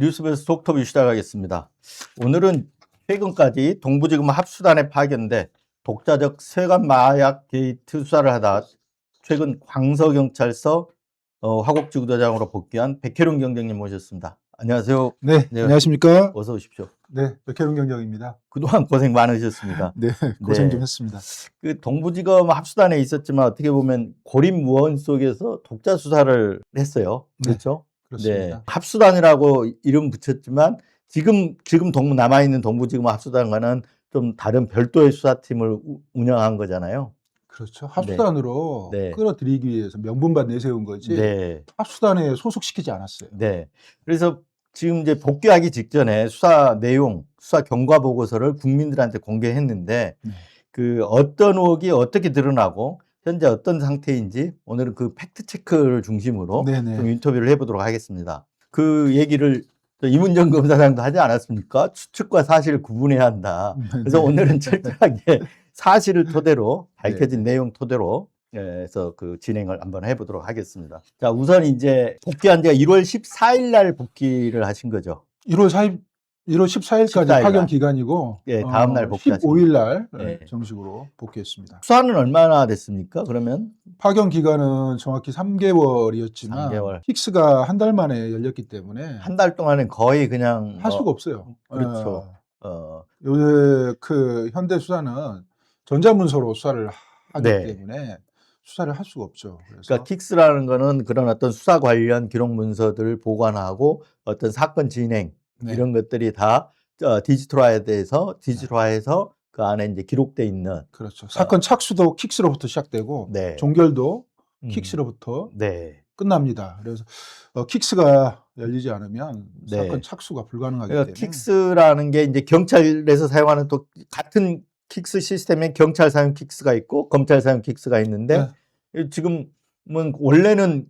뉴스베이스 톡토뷰 시작하겠습니다. 오늘은 최근까지 동부지검 합수단에 파견돼 독자적 세관 마약 게이트 수사를 하다 최근 광서경찰서 화곡지구대장으로 복귀한 백혜룡 경장님 모셨습니다. 안녕하세요. 네, 네, 안녕하십니까? 어서 오십시오. 네, 백혜룡 경장입니다. 그동안 고생 많으셨습니다. 네, 고생 네. 좀 했습니다. 그 동부지검 합수단에 있었지만 어떻게 보면 고립무원 속에서 독자 수사를 했어요. 그렇죠? 그렇습니다. 네. 합수단이라고 이름 붙였지만 지금 남아있는 동부지검 합수단과는 좀 다른 별도의 수사팀을 운영한 거잖아요. 그렇죠. 합수단으로 네. 끌어들이기 위해서 명분만 내세운 거지 네. 합수단에 소속시키지 않았어요. 네. 그래서 지금 이제 복귀하기 직전에 수사 내용, 수사 경과 보고서를 국민들한테 공개했는데 네. 그 어떤 의혹이 어떻게 드러나고 현재 어떤 상태인지 오늘은 그 팩트 체크를 중심으로 네네. 좀 인터뷰를 해보도록 하겠습니다. 그 얘기를 이문정 검사장도 하지 않았습니까? 추측과 사실을 구분해야 한다. 그래서 네. 오늘은 철저하게 사실을 토대로 밝혀진 내용 토대로 해서 그 진행을 한번 해보도록 하겠습니다. 자, 우선 이제 복귀한 지가 1월 14일 날 복귀를 하신 거죠. 1월 14일까지 14일 날. 파견 기간이고 예, 다음 날 복귀하십니다. 15일 날 네. 정식으로 복귀했습니다. 수사는 얼마나 됐습니까? 그러면 파견 기간은 정확히 3개월이었지만 3개월. 픽스가 한 달 만에 열렸기 때문에 한 달 동안은 거의 그냥 할 수가 없어요. 그렇죠. 요새 그 현대 수사는 전자문서로 수사를 하기 네. 때문에 수사를 할 수가 없죠. 그래서 그러니까 킥스라는 거는 그런 어떤 수사 관련 기록 문서들을 보관하고 어떤 사건 진행 네. 이런 것들이 다 디지털화해서 그 안에 이제 기록돼 있는 그렇죠. 사건 착수도 킥스로부터 시작되고 네. 종결도 킥스로부터 네. 끝납니다. 그래서 킥스가 열리지 않으면 네. 사건 착수가 불가능하기 그러니까 때문에 킥스라는 게 이제 경찰에서 사용하는 또 같은 킥스 시스템에 경찰 사용 킥스가 있고 검찰 사용 킥스가 있는데 지금은 원래는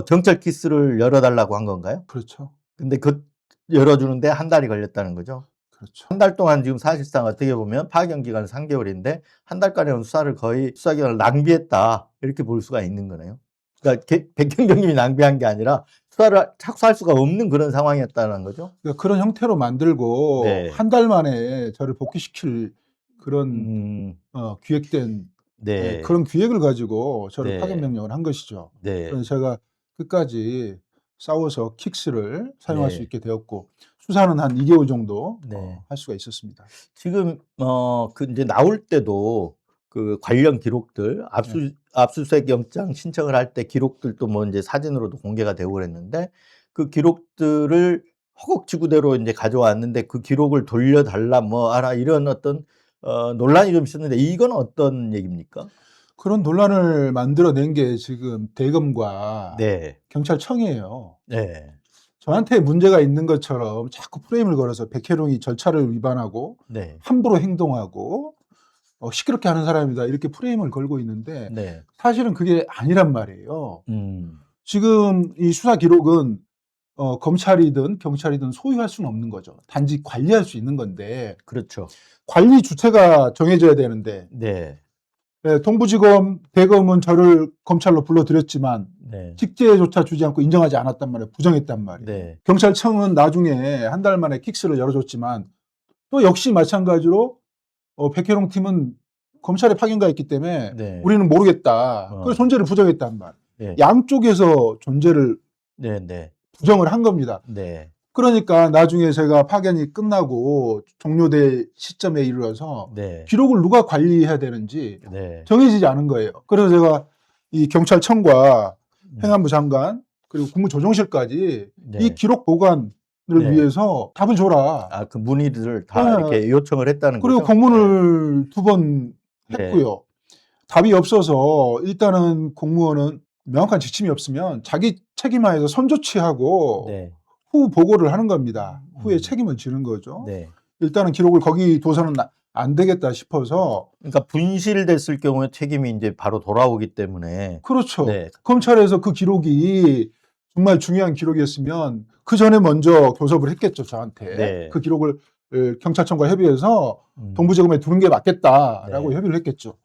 경찰 킥스를 열어달라고 한 건가요? 그렇죠. 근데 그 열어주는데 한 달이 걸렸다는 거죠. 그렇죠. 한 달 동안 지금 사실상 어떻게 보면 파견 기간은 3개월인데 한 달간의 수사를 거의 수사 기간을 낭비했다 이렇게 볼 수가 있는 거네요. 그러니까 백경정님이 낭비한 게 아니라 수사를 착수할 수가 없는 그런 상황이었다는 거죠. 그러니까 그런 형태로 만들고 네. 한 달 만에 저를 복귀시킬 그런 기획된 네. 그런 기획을 가지고 저를 네. 파견 명령을 한 것이죠. 네. 그래서 제가 끝까지 싸워서 킥스를 사용할 네. 수 있게 되었고 수사는 한 2개월 정도 네. 할 수가 있었습니다. 지금 그 이제 나올 때도 그 관련 기록들 압수수색 영장 신청을 할 때 기록들도 뭐 이제 사진으로도 공개가 되고 그랬는데 그 기록들을 허곡지구대로 이제 가져왔는데 그 기록을 돌려달라 뭐 알아 이런 어떤 논란이 좀 있었는데 이건 어떤 얘기입니까? 그런 논란을 만들어낸 게 지금 대검과 네. 경찰청이에요. 네. 저한테 문제가 있는 것처럼 자꾸 프레임을 걸어서 백혜룡이 절차를 위반하고 네. 함부로 행동하고 시끄럽게 하는 사람이다 이렇게 프레임을 걸고 있는데 네. 사실은 그게 아니란 말이에요. 음. 지금 이 수사 기록은 검찰이든 경찰이든 소유할 수는 없는 거죠. 단지 관리할 수 있는 건데 그렇죠. 관리 주체가 정해져야 되는데 네. 동부지검, 대검은 저를 검찰로 불러들였지만 네. 직제조차 주지 않고 인정하지 않았단 말이에요. 부정했단 말이에요. 네. 경찰청은 나중에 한 달 만에 킥스를 열어줬지만 또 역시 마찬가지로 백혜룡 팀은 검찰에 파견가 있기 때문에 네. 우리는 모르겠다. 그 존재를 부정했단 말이에요. 네. 양쪽에서 존재를 네. 네. 부정을 한 겁니다. 네. 그러니까 나중에 제가 파견이 끝나고 종료될 시점에 이르러서 네. 기록을 누가 관리해야 되는지 네. 정해지지 않은 거예요. 그래서 제가 이 경찰청과 행안부 장관 그리고 국무조정실까지 네. 이 기록 보관을 네. 위해서 답을 줘라. 아, 그 문의들을 다 이렇게 요청을 했다는 그리고 거죠? 공문을 2번 네. 했고요. 답이 없어서 일단은 공무원은 명확한 지침이 없으면 자기 책임하에서 선조치하고 네. 후 보고를 하는 겁니다. 후에 책임을 지는 거죠. 네. 일단은 기록을 거기 둬서는 안 되겠다 싶어서. 그러니까 분실됐을 경우에 책임이 이제 바로 돌아오기 때문에. 그렇죠. 네. 검찰에서 그 기록이 정말 중요한 기록이었으면 그 전에 먼저 교섭을 했겠죠, 저한테. 네. 그 기록을 경찰청과 협의해서 동부지검에 두는 게 맞겠다라고 네. 협의를 했겠죠.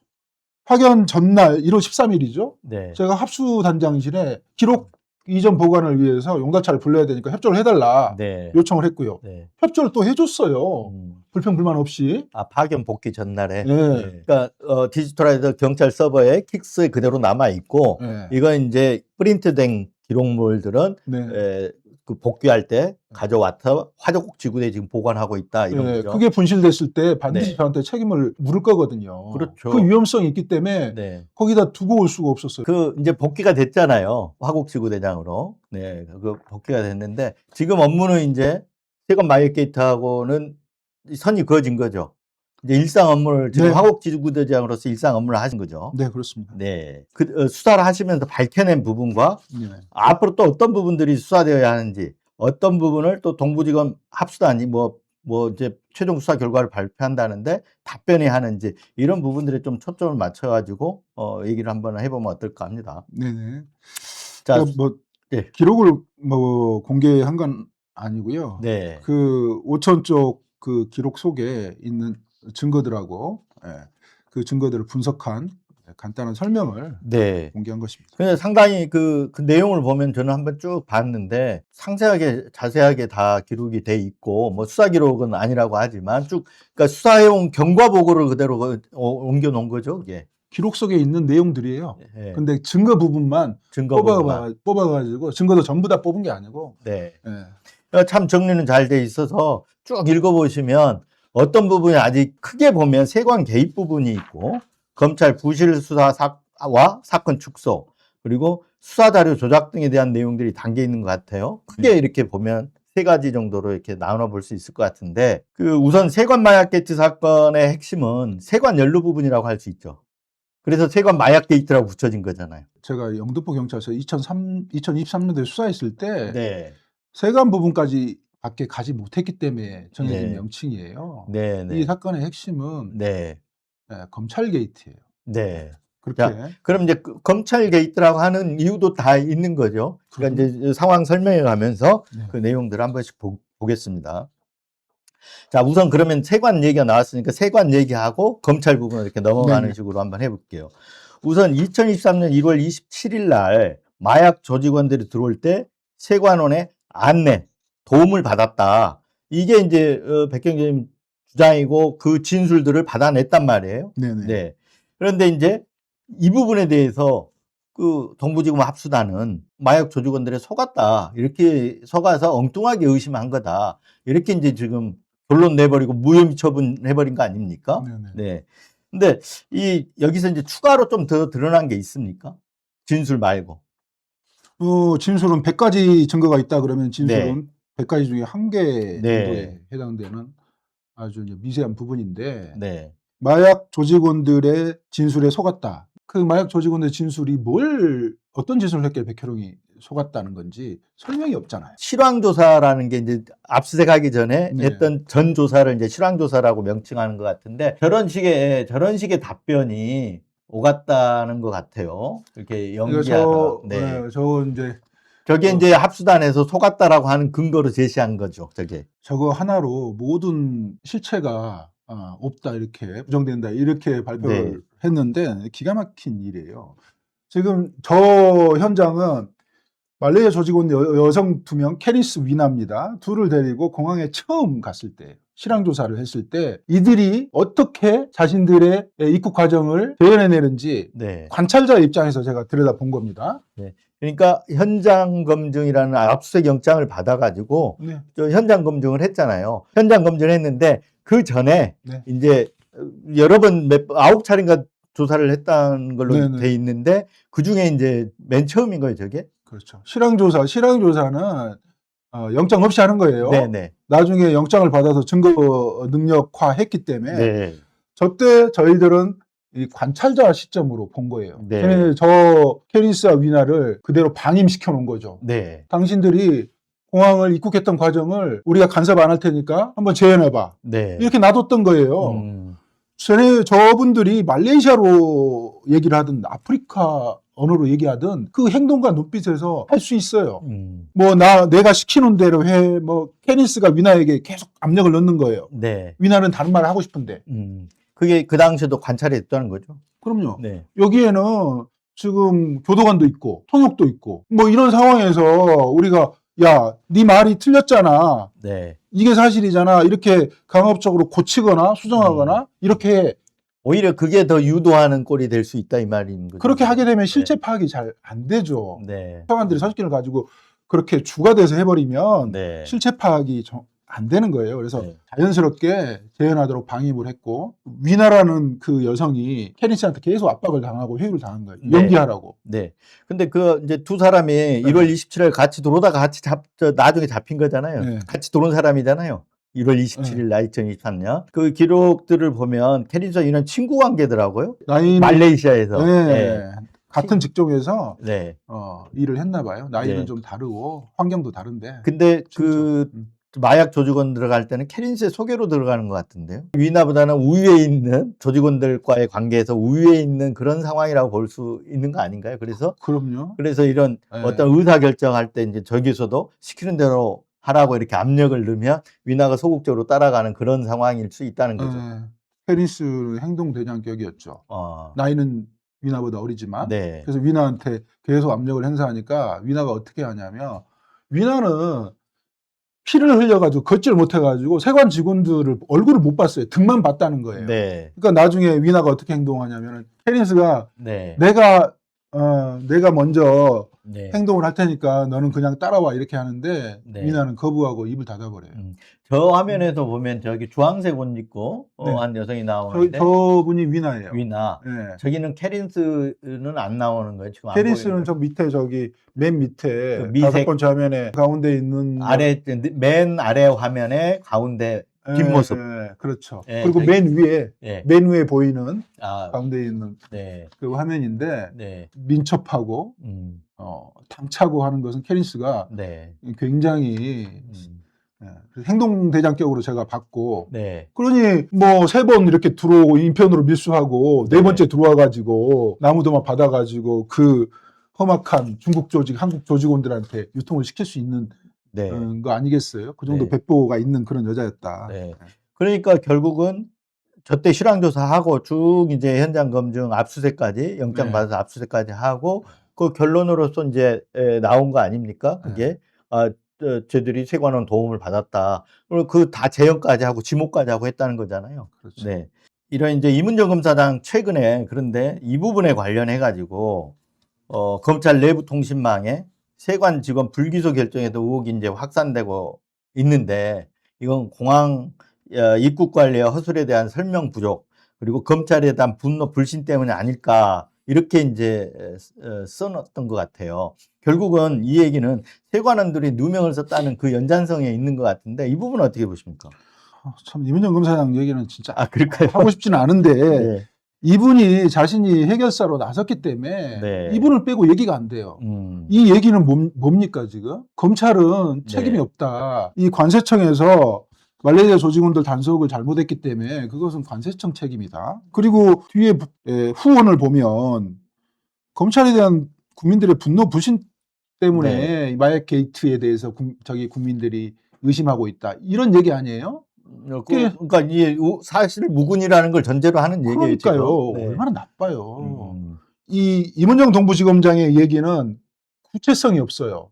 파견 전날 1월 13일이죠. 네. 제가 합수단장실에 기록 이전 보관을 위해서 용달차를 불러야 되니까 협조를 해달라 네. 요청을 했고요. 네. 협조를 또 해줬어요. 불평 불만 없이. 아, 파견 복귀 전날에. 네. 그러니까 디지털라이저 경찰 서버에 킥스 그대로 남아 있고 네. 이거 이제 프린트된 기록물들은 네. 그 복귀할 때 가져와서 화재국 지구대에 지금 보관하고 있다 이런 네, 거죠. 그게 분실됐을 때 반드시 네. 저한테 책임을 물을 거거든요. 그렇죠. 그 위험성이 있기 때문에 네. 거기다 두고 올 수가 없었어요. 그 이제 복귀가 됐잖아요. 화국 지구대장으로. 네, 그 복귀가 됐는데 지금 업무는 이제 세관 마이어 게이트하고는 선이 그어진 거죠. 이제 일상 업무를 지금 네. 화국 지구대장으로서 일상 업무를 하신 거죠. 네, 그렇습니다. 네, 수사를 하시면서 밝혀낸 부분과 네. 앞으로 또 어떤 부분들이 수사되어야 하는지, 어떤 부분을 또 동부지검 합수단이 뭐 이제 최종 수사 결과를 발표한다는데 답변이 하는지 이런 부분들에 좀 초점을 맞춰가지고 얘기를 한번 해보면 어떨까 합니다. 네네. 자, 뭐 네. 기록을 뭐 공개한 건 아니고요. 네, 그 5천 쪽 그 기록 속에 있는 증거들하고 그 증거들을 분석한 간단한 설명을 네. 공개한 것입니다. 근데 상당히 그 내용을 보면 저는 한번 쭉 봤는데 상세하게 자세하게 다 기록이 돼 있고 뭐 수사 기록은 아니라고 하지만 쭉 그러니까 수사해온 경과 보고를 그대로 옮겨 놓은 거죠, 이게. 기록 속에 있는 내용들이에요. 네. 근데 증거 부분만 증거 부분만. 뽑아가지고 증거도 전부 다 뽑은 게 아니고. 네. 예. 참 정리는 잘 돼 있어서 쭉 읽어보시면 어떤 부분이 아직 크게 보면 세관 개입 부분이 있고 검찰 부실 수사와 사건 축소 그리고 수사 자료 조작 등에 대한 내용들이 담겨 있는 것 같아요. 크게 이렇게 보면 세 가지 정도로 이렇게 나눠 볼 수 있을 것 같은데 그 우선 세관 마약 게이트 사건의 핵심은 세관 연루 부분이라고 할 수 있죠. 그래서 세관 마약 게이트라고 붙여진 거잖아요. 제가 영등포 경찰서 2023년도에 수사했을 때 네. 세관 부분까지 밖에 가지 못했기 때문에 정해진 네. 명칭이에요. 네, 네. 이 사건의 핵심은 네. 검찰 게이트예요. 네. 그렇게. 자, 그럼 이제 검찰 게이트라고 하는 이유도 다 있는 거죠. 그러니까 이제 상황 설명해 가면서 네. 그 내용들을 한 번씩 보겠습니다. 자, 우선 그러면 세관 얘기가 나왔으니까 세관 얘기하고 검찰 부분을 이렇게 넘어가는 네네. 식으로 한번 해볼게요. 우선 2023년 1월 27일 날 마약 조직원들이 들어올 때 세관원의 안내, 도움을 받았다. 이게 이제 백경재님 주장이고 그 진술들을 받아냈단 말이에요. 네네. 네. 그런데 이제 이 부분에 대해서 그 동부지검 합수단은 마약 조직원들에 속았다. 이렇게 속아서 엉뚱하게 의심한 거다. 이렇게 이제 지금 결론 내버리고 무혐의 처분해버린 거 아닙니까? 네네. 네. 근데 여기서 이제 추가로 좀 더 드러난 게 있습니까? 진술 말고. 진술은 100가지 증거가 있다 그러면 진술은 네. 100가지 중에 1개 네. 정도에 해당되는 아주 이제 미세한 부분인데 네. 마약 조직원들의 진술에 속았다. 그 마약 조직원의 진술이 어떤 짓을 했길래 백혜롱이 속았다는 건지 설명이 없잖아요. 실황조사라는 게 이제 압수수색하기 전에 네. 했던 전 조사를 이제 실황조사라고 명칭하는 것 같은데 저런 식의 답변이 오갔다는 것 같아요. 이렇게 연기하다가. 네. 저 이제 저게 이제 합수단에서 속았다라고 하는 근거로 제시한 거죠. 저거 하나로 모든 실체가 없다 이렇게 부정된다 이렇게 발표를 네. 했는데 기가 막힌 일이에요. 지금 저 현장은 말레이시아 조직원 여성 2명 캐리스 위나입니다. 둘을 데리고 공항에 처음 갔을 때 실황조사를 했을 때 이들이 어떻게 자신들의 입국 과정을 재현해내는지 네. 관찰자 입장에서 제가 들여다본 겁니다. 네. 그러니까 현장 검증이라는 압수수색 영장을 받아가지고 네. 저 현장 검증을 했잖아요. 현장 검증을 했는데 그 전에 네. 이제 여러 번 9차례인가 조사를 했다는 걸로 네네. 돼 있는데 그 중에 이제 맨 처음인 거예요, 저게. 그렇죠. 실황조사는 영장 없이 하는 거예요. 네네. 나중에 영장을 받아서 증거 능력화했기 때문에 네. 저때 저희들은 이 관찰자 시점으로 본 거예요. 네. 저 캐리스와 위나를 그대로 방임시켜 놓은 거죠. 네. 당신들이 공항을 입국했던 과정을 우리가 간섭 안 할 테니까 한번 재현해봐. 네. 이렇게 놔뒀던 거예요. 저분들이 말레이시아로 얘기를 하든 아프리카 언어로 얘기하든 그 행동과 눈빛에서 할 수 있어요. 뭐 내가 시키는 대로 해. 뭐 캐니스가 위나에게 계속 압력을 넣는 거예요. 네. 위나는 다른 말을 하고 싶은데. 그게 그 당시에도 관찰이 됐다는 거죠. 그럼요. 네. 여기에는 지금 교도관도 있고 통역도 있고 뭐 이런 상황에서 우리가 야, 네 말이 틀렸잖아. 네. 이게 사실이잖아. 이렇게 강압적으로 고치거나 수정하거나 이렇게 오히려 그게 더 유도하는 꼴이 될 수 있다 이 말인 거죠. 그렇게 하게 되면 실체 파악이 잘 안 되죠. 네. 사관들이 선입견을 가지고 그렇게 주가 돼서 해버리면 네. 실체 파악이 안 되는 거예요. 그래서 네. 자연스럽게 재현하도록 방임을 했고 위나라는 그 여성이 캐니스한테 계속 압박을 당하고 회유를 당한 거예요. 네. 연기하라고. 네. 근데 그 이제 두 사람이 1월 27일 같이 들어오다가 같이 나중에 잡힌 거잖아요. 네. 같이 들어온 사람이잖아요. 1월 27일 날 2023년. 그 기록들을 보면 캐니스와 위는 친구 관계더라고요. 나이는 말레이시아에서. 네. 네. 같은 직종에서 네. 일을 했나 봐요. 나이는 네. 좀 다르고 환경도 다른데. 근데 진짜. 그 마약 조직원 들어갈 때는 캐린스의 소개로 들어가는 것 같은데요. 위나보다는 우위에 있는 조직원들과의 관계에서 우위에 있는 그런 상황이라고 볼 수 있는 거 아닌가요? 그래서 그럼요. 이런 네. 어떤 의사 결정할 때 이제 저기서도 시키는 대로 하라고 이렇게 압력을 넣으면 위나가 소극적으로 따라가는 그런 상황일 수 있다는 거죠. 캐니스 행동대장격이었죠. 나이는 위나보다 어리지만 네. 그래서 위나한테 계속 압력을 행사하니까 위나가 어떻게 하냐면 위나는 피를 흘려가지고 걷지를 못해가지고 세관 직원들을 얼굴을 못 봤어요. 등만 봤다는 거예요. 네. 그러니까 나중에 위나가 어떻게 행동하냐면 캐니스가 네. 내가 먼저 네. 행동을 할 테니까 너는 그냥 따라와 이렇게 하는데 네. 위나는 거부하고 입을 닫아버려요. 저 화면에서 보면 저기 주황색 옷 입고 네. 한 여성이 나오는데 저분이 위나예요. 위나. 네. 저기는 캐린스는 안 나오는 거예요. 지금 안 캐리스는 저 밑에 저기 맨 밑에 그 미색- 5번째 화면에 가운데 있는 맨 아래 화면에 가운데 뒷모습. 그렇죠. 예, 그리고 저기- 맨 위에 보이는 아, 가운데 있는 네. 그 화면인데 네. 민첩하고 당차고 하는 것은 캐리스가 네. 굉장히 그래서 행동대장격으로 제가 봤고 네. 그러니 뭐 3번 이렇게 들어오고 인편으로 밀수하고 네. 4번째 들어와가지고 나무도마 받아가지고 그 험악한 중국 조직, 한국 조직원들한테 유통을 시킬 수 있는 네. 거 아니겠어요? 그 정도 네. 백보가 있는 그런 여자였다. 네. 그러니까 결국은 저때 실황조사하고 쭉 이제 현장 검증 압수수색까지 영장 네. 받아서 압수수색까지 하고 그 결론으로서 이제 나온 거 아닙니까? 그게 쟤들이 세관원 도움을 받았다. 그리고 그 다 재연까지 하고 지목까지 하고 했다는 거잖아요. 그렇죠. 네. 이런 이제 이문정 검사장 최근에 그런데 이 부분에 관련해 가지고 검찰 내부 통신망에 세관 직원 불기소 결정에도 의혹이 이제 확산되고 있는데 이건 공항 입국 관리와 허술에 대한 설명 부족 그리고 검찰에 대한 분노 불신 때문이 아닐까 이렇게 이제 써놨던 것 같아요. 결국은 이 얘기는 세관원들이 누명을 썼다는 그 연장성에 있는 것 같은데 이 부분은 어떻게 보십니까? 참 이문정 검사장 얘기는 진짜 그럴까요? 하고 싶지는 않은데 네. 이분이 자신이 해결사로 나섰기 때문에 네. 이분을 빼고 얘기가 안 돼요. 음. 이 얘기는 뭡니까 지금? 검찰은 책임이 네. 없다. 이 관세청에서 말레이시아 조직원들 단속을 잘못했기 때문에 그것은 관세청 책임이다. 그리고 뒤에 후원을 보면 검찰에 대한 국민들의 분노 불신 때문에 이 마약 게이트에 대해서 국민들이 의심하고 있다. 이런 얘기 아니에요? 그러니까 이 사실 무근이라는 걸 전제로 하는 얘기예요. 그러니까요. 네. 얼마나 나빠요. 이 이문정 동부지검장의 얘기는 구체성이 없어요.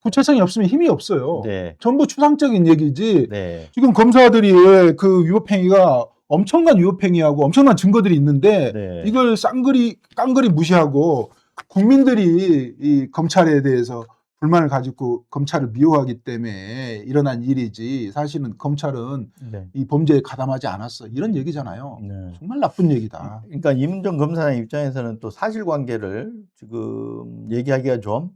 구체성이 없으면 힘이 없어요. 네. 전부 추상적인 얘기지. 네. 지금 검사들이 그 위법행위가 엄청난 위법행위하고 엄청난 증거들이 있는데 네. 이걸 깡그리 무시하고 국민들이 이 검찰에 대해서 불만을 가지고 검찰을 미워하기 때문에 일어난 일이지 사실은 검찰은 네. 이 범죄에 가담하지 않았어. 이런 얘기잖아요. 네. 정말 나쁜 얘기다. 그러니까 이문정 검사장 입장에서는 또 사실관계를 지금 얘기하기가 좀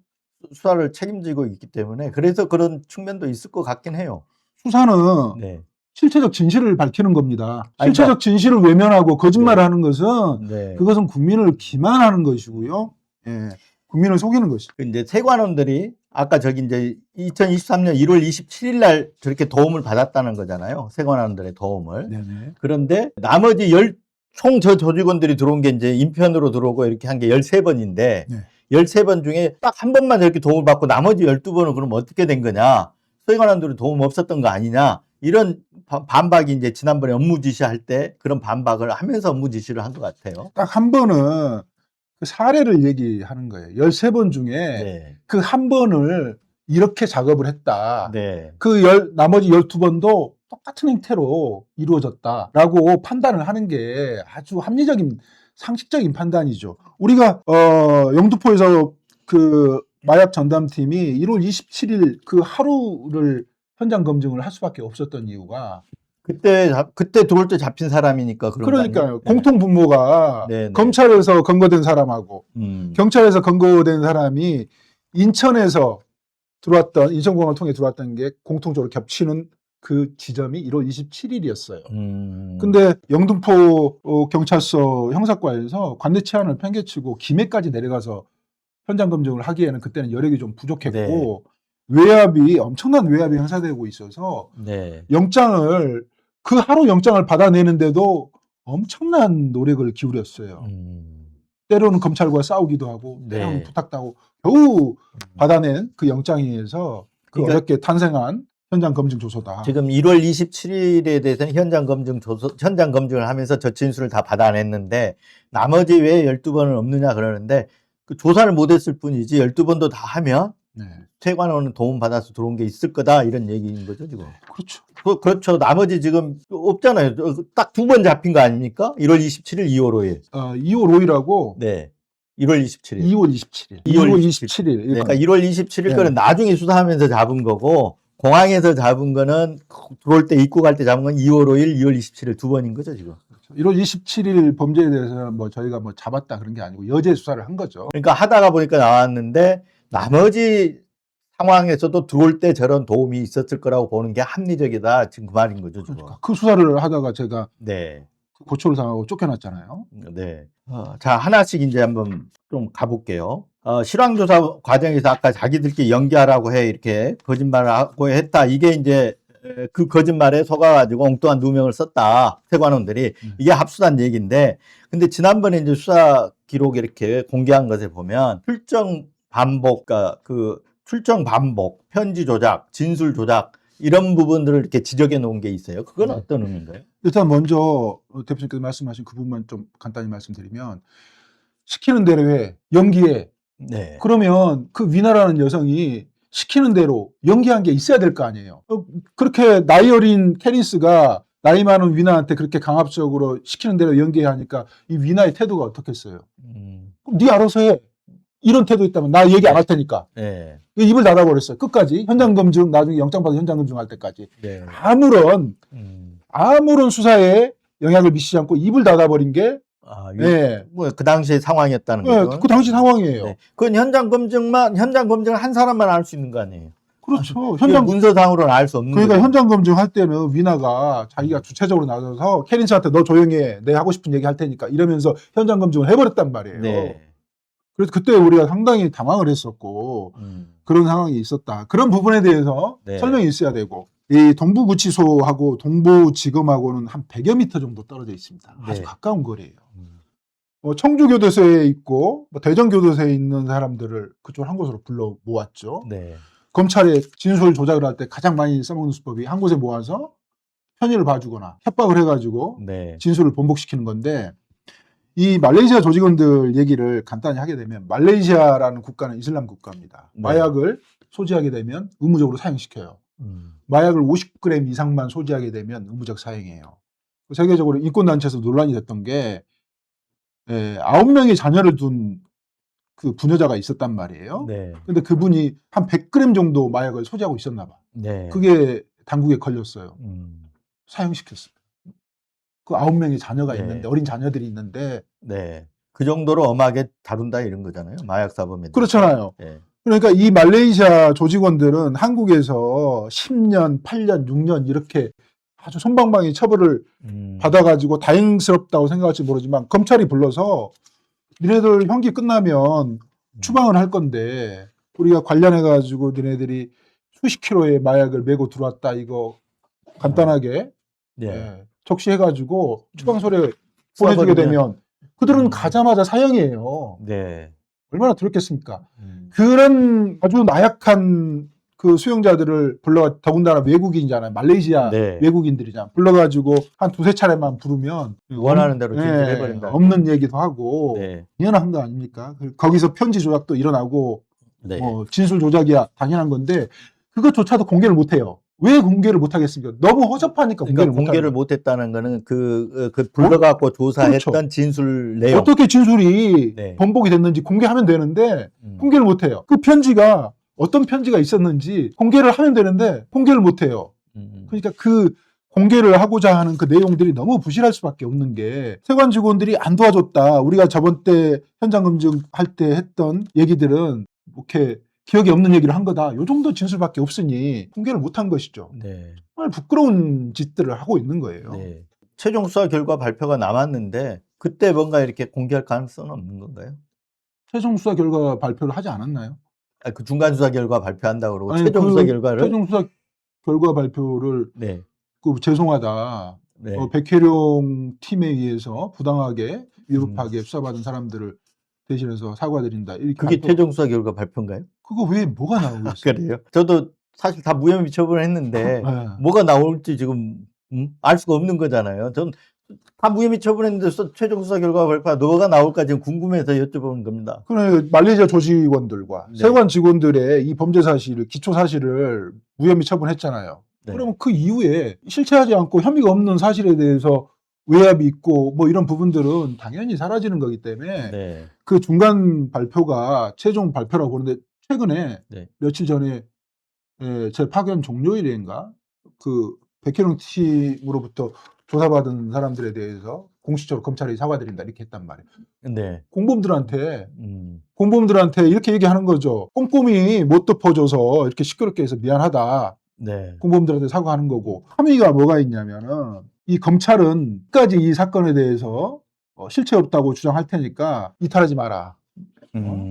수사를 책임지고 있기 때문에 그래서 그런 측면도 있을 것 같긴 해요. 수사는 네. 실체적 진실을 밝히는 겁니다. 아니, 실체적 진실을 외면하고 거짓말을 하는 것은 네. 그것은 국민을 기만하는 것이고요. 예. 국민을 속이는 것이죠. 이제 세관원들이 아까 저기 이제 2023년 1월 27일 날 저렇게 도움을 받았다는 거잖아요. 세관원들의 도움을. 네네. 그런데 나머지 총 저 조직원들이 들어온 게 이제 인편으로 들어오고 이렇게 한 게 13번인데 네. 13번 중에 딱 한 번만 저렇게 도움을 받고 나머지 12번은 그럼 어떻게 된 거냐. 세관원들이 도움 없었던 거 아니냐. 이런 반박이 이제 지난번에 업무 지시할 때 그런 반박을 하면서 업무 지시를 한 것 같아요. 딱 한 번은 그 사례를 얘기하는 거예요. 13번 중에 네. 그 한 번을 이렇게 작업을 했다. 네. 나머지 12번도 똑같은 행태로 이루어졌다라고 판단을 하는 게 아주 합리적인 상식적인 판단이죠. 우리가 영등포에서 그 마약 전담팀이 1월 27일 그 하루를 현장 검증을 할 수밖에 없었던 이유가 그때 들어올 때 잡힌 사람이니까 그런 거 그러니까요. 아니에요? 공통 분모가 네, 네. 검찰에서 검거된 사람하고 경찰에서 검거된 사람이 인천에서 들어왔던 인천공항을 통해 들어왔던 게 공통적으로 겹치는 그 지점이 1월 27일이었어요. 근데 영등포 경찰서 형사과에서 관내 치안을 팽개치고 김해까지 내려가서 현장 검증을 하기에는 그때는 여력이 좀 부족했고 엄청난 외압이 형사되고 있어서 네. 그 하루 영장을 받아내는데도 엄청난 노력을 기울였어요. 때로는 검찰과 싸우기도 하고 때로는 네. 부탁도 하고 겨우 받아낸 그 영장에 의해서 그러니까 어렵게 탄생한 현장 검증 조서다. 지금 1월 27일에 대해서는 현장 검증을 하면서 저 진술을 다 받아냈는데 나머지 왜 12번은 없느냐 그러는데 그 조사를 못했을 뿐이지 12번도 다 하면 네. 세관원은 도움 받아서 들어온 게 있을 거다 이런 얘기인 거죠 지금. 그렇죠. 그렇죠. 나머지 지금 없잖아요. 딱 2번 잡힌 거 아닙니까? 1월 27일, 2월 5일. 2월 5일하고 네. 1월 27일. 2월 27일. 2월 27일. 그러니까 1월 27일 네. 거는 나중에 수사하면서 잡은 거고 공항에서 잡은 거는 들어올 때 입국 갈 때 잡은 건 2월 5일, 2월 27일 두 번인 거죠 지금. 1월 27일 범죄에 대해서는 뭐 저희가 뭐 잡았다 그런 게 아니고 여죄 수사를 한 거죠. 그러니까 하다가 보니까 나왔는데 나머지 상황에서도 들어올 때 저런 도움이 있었을 거라고 보는 게 합리적이다. 지금 그 말인 거죠 지금. 그러니까 그 수사를 하다가 제가 네. 고초를 당하고 쫓겨났잖아요. 네. 자, 하나씩 이제 한번 좀 가볼게요. 실황조사 과정에서 아까 자기들끼리 연기하라고 해 이렇게 거짓말을 하고 했다. 이게 이제 그 거짓말에 속아가지고 엉뚱한 누명을 썼다. 세관원들이. 이게 합수단 얘기인데, 근데 지난번에 이제 수사 기록 이렇게 공개한 것에 보면 출정 반복, 출정 반복, 편지 조작, 진술 조작 이런 부분들을 이렇게 지적해 놓은 게 있어요. 그건 어떤 의미인가요? 일단 먼저 대표님께서 말씀하신 그 부분만 좀 간단히 말씀드리면 시키는 대로 해, 연기해. 네. 그러면 그 위나라는 여성이 시키는 대로 연기한 게 있어야 될 거 아니에요. 그렇게 나이 어린 캐리스가 나이 많은 위나한테 그렇게 강압적으로 시키는 대로 연기하니까 이 위나의 태도가 어떻겠어요? 그럼 네 알아서 해. 이런 태도 있다면 나 얘기 안 할 테니까. 네. 입을 닫아버렸어요. 끝까지. 현장검증, 나중에 영장받아 현장검증 할 때까지. 네. 아무런 수사에 영향을 미치지 않고 입을 닫아버린 게 네. 그 당시의 상황이었다는 네, 거죠. 그 당시 상황이에요. 네. 그건 현장 검증을 한 사람만 알 수 있는 거 아니에요? 그렇죠. 문서상으로는 알 수 없는 그러니까 거죠. 현장 검증할 때는 위나가 자기가 주체적으로 나서서 캐린스한테 너 조용히 해. 내 하고 싶은 얘기 할 테니까 이러면서 현장 검증을 해버렸단 말이에요. 네. 그래서 그때 우리가 상당히 당황을 했었고 그런 상황이 있었다. 그런 부분에 대해서 네. 설명이 있어야 되고 이 동부구치소하고 동부지검하고는 한 100여 미터 정도 떨어져 있습니다. 아주 네. 가까운 거리예요. 청주교도소에 있고 대전교도소에 있는 사람들을 그쪽 한 곳으로 불러 모았죠. 네. 검찰에 진술 조작을 할 때 가장 많이 써먹는 수법이 한 곳에 모아서 편의를 봐주거나 협박을 해가지고 네. 진술을 번복시키는 건데 이 말레이시아 조직원들 얘기를 간단히 하게 되면 말레이시아라는 국가는 이슬람 국가입니다. 네. 마약을 소지하게 되면 의무적으로 사형시켜요. 마약을 50g 이상만 소지하게 되면 의무적 사형이에요. 세계적으로 인권단체에서 논란이 됐던 게 9명의 자녀를 둔 그 부녀자가 있었단 말이에요. 네. 근데 그분이 한 100g 정도 마약을 소지하고 있었나 봐. 네. 그게 당국에 걸렸어요. 사형시켰어요. 그 9명의 자녀가 네. 있는데 어린 자녀들이 있는데 네. 그 정도로 엄하게 다룬다 이런 거잖아요. 마약 사범에. 그렇잖아요. 네. 그러니까 이 말레이시아 조직원들은 한국에서 10년, 8년, 6년 이렇게 아주 솜방망이 처벌을 받아가지고 다행스럽다고 생각할지 모르지만 검찰이 불러서 니네들 형기 끝나면 추방을 할 건데 우리가 관련해가지고 니네들이 수십 킬로의 마약을 메고 들어왔다 이거 간단하게 적시해가지고 추방소에 보내주게 되면 그들은 가자마자 사형이에요. 네. 얼마나 두렵겠습니까? 그런 아주 나약한 그 수용자들을 불러, 더군다나 외국인이잖아요. 말레이시아 네. 외국인들이잖아. 불러가지고 한 두세 차례만 부르면 원하는 대로 진술해버린다. 없는 얘기도 하고 네. 당연한 거 아닙니까? 거기서 편지 조작도 일어나고 네. 진술 조작이야 당연한 건데 그것조차도 공개를 못해요. 왜 공개를 못하겠습니까? 너무 허접하니까 그러니까 공개를 못했다는 거는 그 불러갖고 조사했던 그렇죠. 진술 내용. 어떻게 진술이 네. 번복이 됐는지 공개하면 되는데 공개를 못해요. 그 편지가 어떤 편지가 있었는지 공개를 하면 되는데 공개를 못해요. 그러니까 그 공개를 하고자 하는 그 내용들이 너무 부실할 수밖에 없는 게 세관 직원들이 안 도와줬다. 우리가 저번 때 현장 검증할 때 했던 얘기들은 이렇게 기억이 없는 얘기를 한 거다. 요 정도 진술밖에 없으니 공개를 못한 것이죠. 네. 정말 부끄러운 짓들을 하고 있는 거예요. 네. 최종 수사 결과 발표가 남았는데 그때 뭔가 이렇게 공개할 가능성은 없는 건가요? 최종 수사 결과 발표를 하지 않았나요? 그 중간 수사 결과 발표한다고 그러고 최종 수사 결과를 최종 수사 결과 발표를 네. 죄송하다. 네. 백혜룡 팀에 의해서 부당하게 위법하게 수사받은 사람들을 대신해서 사과드린다. 이렇게 그게 최종 수사 결과 발표인가요? 그거 왜 뭐가 나오고 있어요? 그래요? 저도 사실 다 무혐의 처분했는데 네. 뭐가 나올지 지금 알 수가 없는 거잖아요. 전 다 무혐의 처분했는데 최종 수사 결과 발표가 뭐가 나올까 지금 궁금해서 여쭤보는 겁니다. 그래 말레이시아 조직원들과 네. 세관 직원들의 이 범죄 사실을 기초 사실을 무혐의 처분했잖아요. 네. 그러면 그 이후에 실체하지 않고 혐의가 없는 사실에 대해서 외압이 있고 뭐 이런 부분들은 당연히 사라지는 거기 때문에 네. 그 중간 발표가 최종 발표라고 보는데 최근에 네. 며칠 전에 제 파견 종료일인가 그 백혜룡 팀으로부터 조사받은 사람들에 대해서 공식적으로 검찰이 사과드린다 이렇게 했단 말이에요. 네. 공범들한테 이렇게 얘기하는 거죠. 꼼꼼히 못 덮어줘서 이렇게 시끄럽게 해서 미안하다. 네. 공범들한테 사과하는 거고 함의가 뭐가 있냐면은 이 검찰은 끝까지 이 사건에 대해서 실체 없다고 주장할 테니까 이탈하지 마라.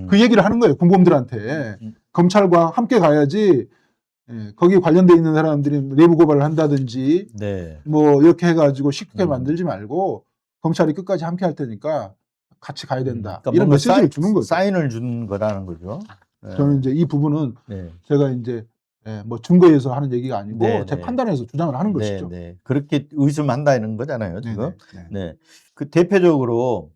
그 얘기를 하는 거예요. 공범들한테. 검찰과 함께 가야지 거기에 관련돼 있는 사람들이 내부 고발을 한다든지 네. 뭐 이렇게 해가지고 쉽게 만들지 말고 검찰이 끝까지 함께 할 테니까 같이 가야 된다. 그러니까 이런 메시지를 주는 거죠. 사인을 주는 거라는 거죠. 네. 저는 이제 이 부분은 네. 제가 이제 뭐 증거에서 하는 얘기가 아니고 네, 제 네. 판단에서 주장을 하는 네, 것이죠. 네. 그렇게 의심한다는 거잖아요, 지금. 네. 네. 그 대표적으로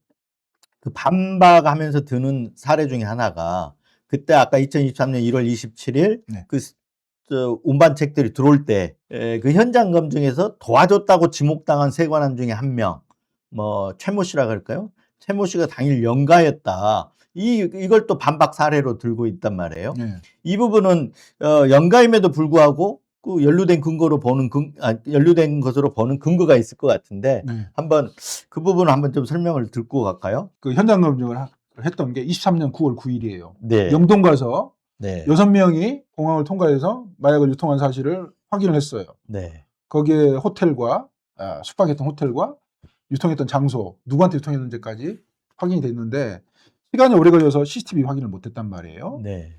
그 반박하면서 드는 사례 중에 하나가 그때 아까 2023년 1월 27일 네. 운반책들이 들어올 때 그 현장 검증에서 도와줬다고 지목당한 세관원 중에 한 명, 뭐 최모 씨라 그럴까요? 최모 씨가 당일 연가였다. 이걸 또 반박 사례로 들고 있단 말이에요. 네. 이 부분은 연가임에도 불구하고 그 연루된 근거로 보는 연루된 것으로 보는 근거가 있을 것 같은데 네. 한번 그 부분을 한번 좀 설명을 듣고 갈까요? 그 현장 검증을 했던 게 23년 9월 9일이에요. 네. 영동 가서 네. 6명이 공항을 통과해서 마약을 유통한 사실을 확인을 했어요. 네. 거기에 호텔과 숙박했던 호텔과 유통했던 장소, 누구한테 유통했는지까지 확인이 됐는데 시간이 오래 걸려서 CCTV 확인을 못했단 말이에요. 네.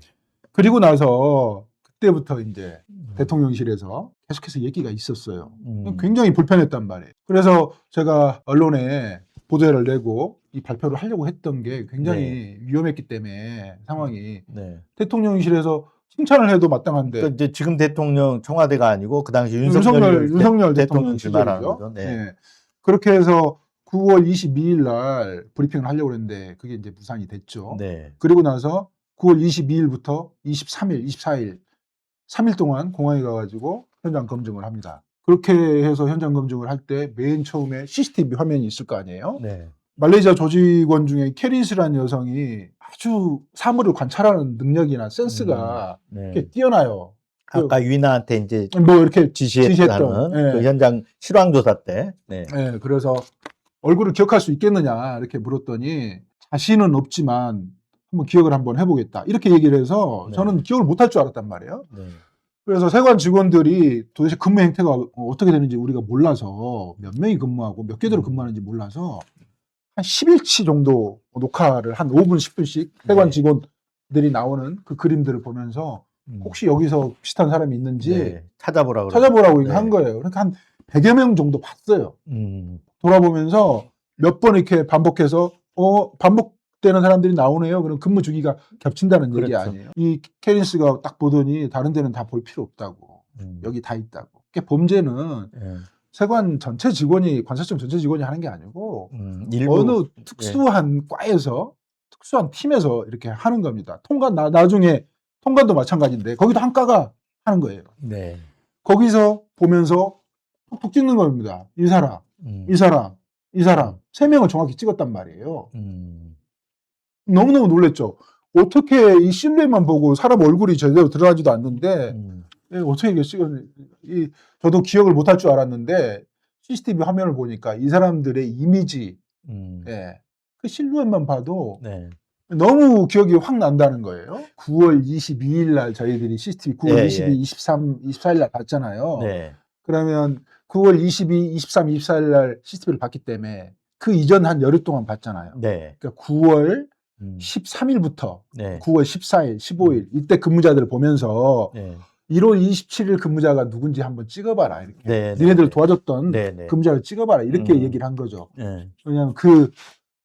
그리고 나서 그때부터 이제 대통령실에서 계속해서 얘기가 있었어요. 굉장히 불편했단 말이에요. 그래서 제가 언론에 보도를 내고 이 발표를 하려고 했던 게 굉장히 위험했기 때문에 상황이 대통령실에서 칭찬을 해도 마땅한데 그러니까 이제 지금 대통령 청와대가 아니고 그 당시 윤석열 대통령실 말하는 거죠. 네. 그렇게 해서 9월 22일 날 브리핑을 하려고 했는데 그게 이제 무산이 됐죠. 네. 그리고 나서 9월 22일부터 23일, 24일 3일 동안 공항에 가가지고 현장 검증을 합니다. 그렇게 해서 현장 검증을 할 때 맨 처음에 CCTV 화면이 있을 거 아니에요. 네. 말레이시아 조직원 중에 캐리스라는 여성이 아주 사물을 관찰하는 능력이나 센스가 이렇게 뛰어나요. 아까 유인아한테 이제 뭐 이렇게 지시했던 그 현장 실황 조사 때. 네. 네, 그래서 얼굴을 기억할 수 있겠느냐 이렇게 물었더니 자신은 없지만 한번 기억을 한번 해보겠다 이렇게 얘기를 해서 저는 기억을 못할 줄 알았단 말이에요. 그래서 세관 직원들이 도대체 근무 행태가 어떻게 되는지 우리가 몰라서 몇 명이 근무하고 몇 개대로 근무하는지 몰라서 한 10일치 정도 녹화를 한 5분 10분씩 세관 직원들이 나오는 그 그림들을 보면서 혹시 여기서 비슷한 사람이 있는지 찾아보라고 한 거예요. 그러니까 한 100여 명 정도 봤어요. 돌아보면서 몇 번 이렇게 반복해서 반복 되는 사람들이 나오네요. 그럼 근무 주기가 겹친다는 얘기 그렇죠. 아니에요. 이 캐린스가 딱 보더니 다른 데는 다 볼 필요 없다고. 여기 다 있다고. 그러니까 범죄는 예. 세관 전체 직원이, 관세청 전체 직원이 하는 게 아니고 일부 어느 특수한 과에서 특수한 팀에서 이렇게 하는 겁니다. 통관 나중에 통관도 마찬가지인데 거기도 한 과가 하는 거예요. 네. 거기서 보면서 톡톡 찍는 겁니다. 이 사람, 이 사람, 이 사람 세 명을 정확히 찍었단 말이에요. 너무너무 놀랬죠. 어떻게 이 실루엣만 보고 사람 얼굴이 제대로 드러나지도 않는데 어떻게 이게 저도 기억을 못할 줄 알았는데 CCTV 화면을 보니까 이 사람들의 이미지, 예, 그 실루엣만 봐도 네. 너무 기억이 확 난다는 거예요. 9월 22일 날 저희들이 CCTV 9월 22, 23, 24일 날 봤잖아요. 네. 그러면 9월 22, 23, 24일 날 CCTV를 봤기 때문에 그 이전 한 열흘 동안 봤잖아요. 네. 그러니까 9월 13일부터 네. 9월 14일, 15일 이때 근무자들을 보면서 네. 1월 27일 근무자가 누군지 한번 찍어봐라. 이렇게. 네. 니네들 도와줬던 네. 근무자를 찍어봐라. 이렇게 얘기를 한 거죠. 네. 왜냐하면 그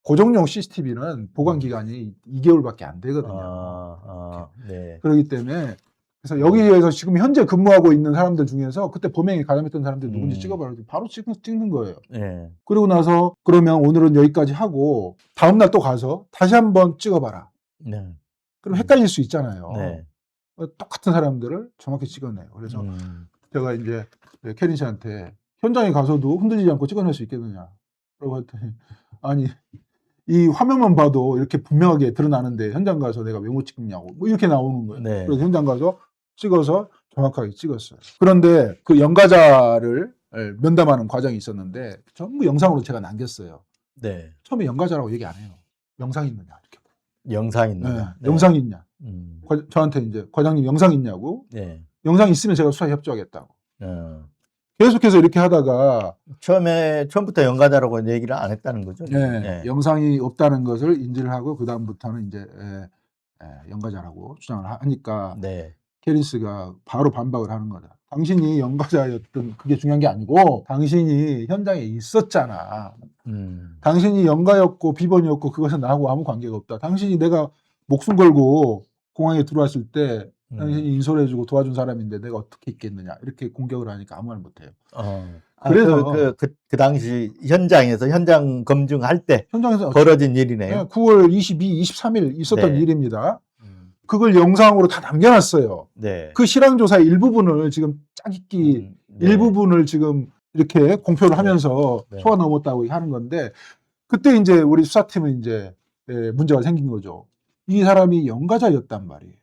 고정용 CCTV는 보관 기간이 2개월밖에 안 되거든요. 네. 그렇기 때문에 그래서 여기에서 지금 현재 근무하고 있는 사람들 중에서 그때 범행에 가담했던 사람들 누군지 찍어봐라. 바로 찍는 거예요. 네. 그리고 나서 그러면 오늘은 여기까지 하고 다음날 또 가서 다시 한번 찍어봐라. 네. 그럼 헷갈릴 수 있잖아요. 네. 똑같은 사람들을 정확히 찍어내요. 그래서 제가 이제 캐린 씨한테 현장에 가서도 흔들리지 않고 찍어낼 수 있겠느냐. 라고 했더니 아니 이 화면만 봐도 이렇게 분명하게 드러나는데 현장 가서 내가 왜 못 찍냐고 뭐 이렇게 나오는 거예요. 네. 그래서 현장 가서 찍어서 정확하게 찍었어요. 그런데 그 연가자를 면담하는 과정이 있었는데 전부 영상으로 제가 남겼어요. 네. 처음에 연가자라고 얘기 안 해요. 영상 있느냐 이렇게. 영상 있느냐. 네. 영상 있냐. 음. 저한테 이제 과장님 영상 있냐고. 네. 영상 있으면 제가 수사에 협조하겠다고. 계속해서 이렇게 하다가 처음부터 연가자라고 얘기를 안 했다는 거죠. 네. 영상이 없다는 것을 인지를 하고 그 다음부터는 이제 연가자라고 주장을 하니까 네. 캐리스가 바로 반박을 하는 거다. 당신이 연가자였던 그게 중요한 게 아니고 당신이 현장에 있었잖아. 당신이 연가였고 비번이었고 그것은 나하고 아무 관계가 없다. 당신이 내가 목숨 걸고 공항에 들어왔을 때 당신이 인솔해주고 도와준 사람인데 내가 어떻게 있겠느냐 이렇게 공격을 하니까 아무 말 못해요. 그래서 그 당시 현장에서 현장 검증할 때 현장에서 벌어진 일이네요. 네, 9월 22, 23일 있었던 네. 일입니다. 그걸 영상으로 다 남겨놨어요. 네. 그 실황조사의 일부분을 지금 짜깁기 네. 일부분을 지금 이렇게 공표를 하면서 네. 소화 넘었다고 하는 건데 그때 이제 우리 수사팀은 이제 문제가 생긴 거죠. 이 사람이 연가자였단 말이에요.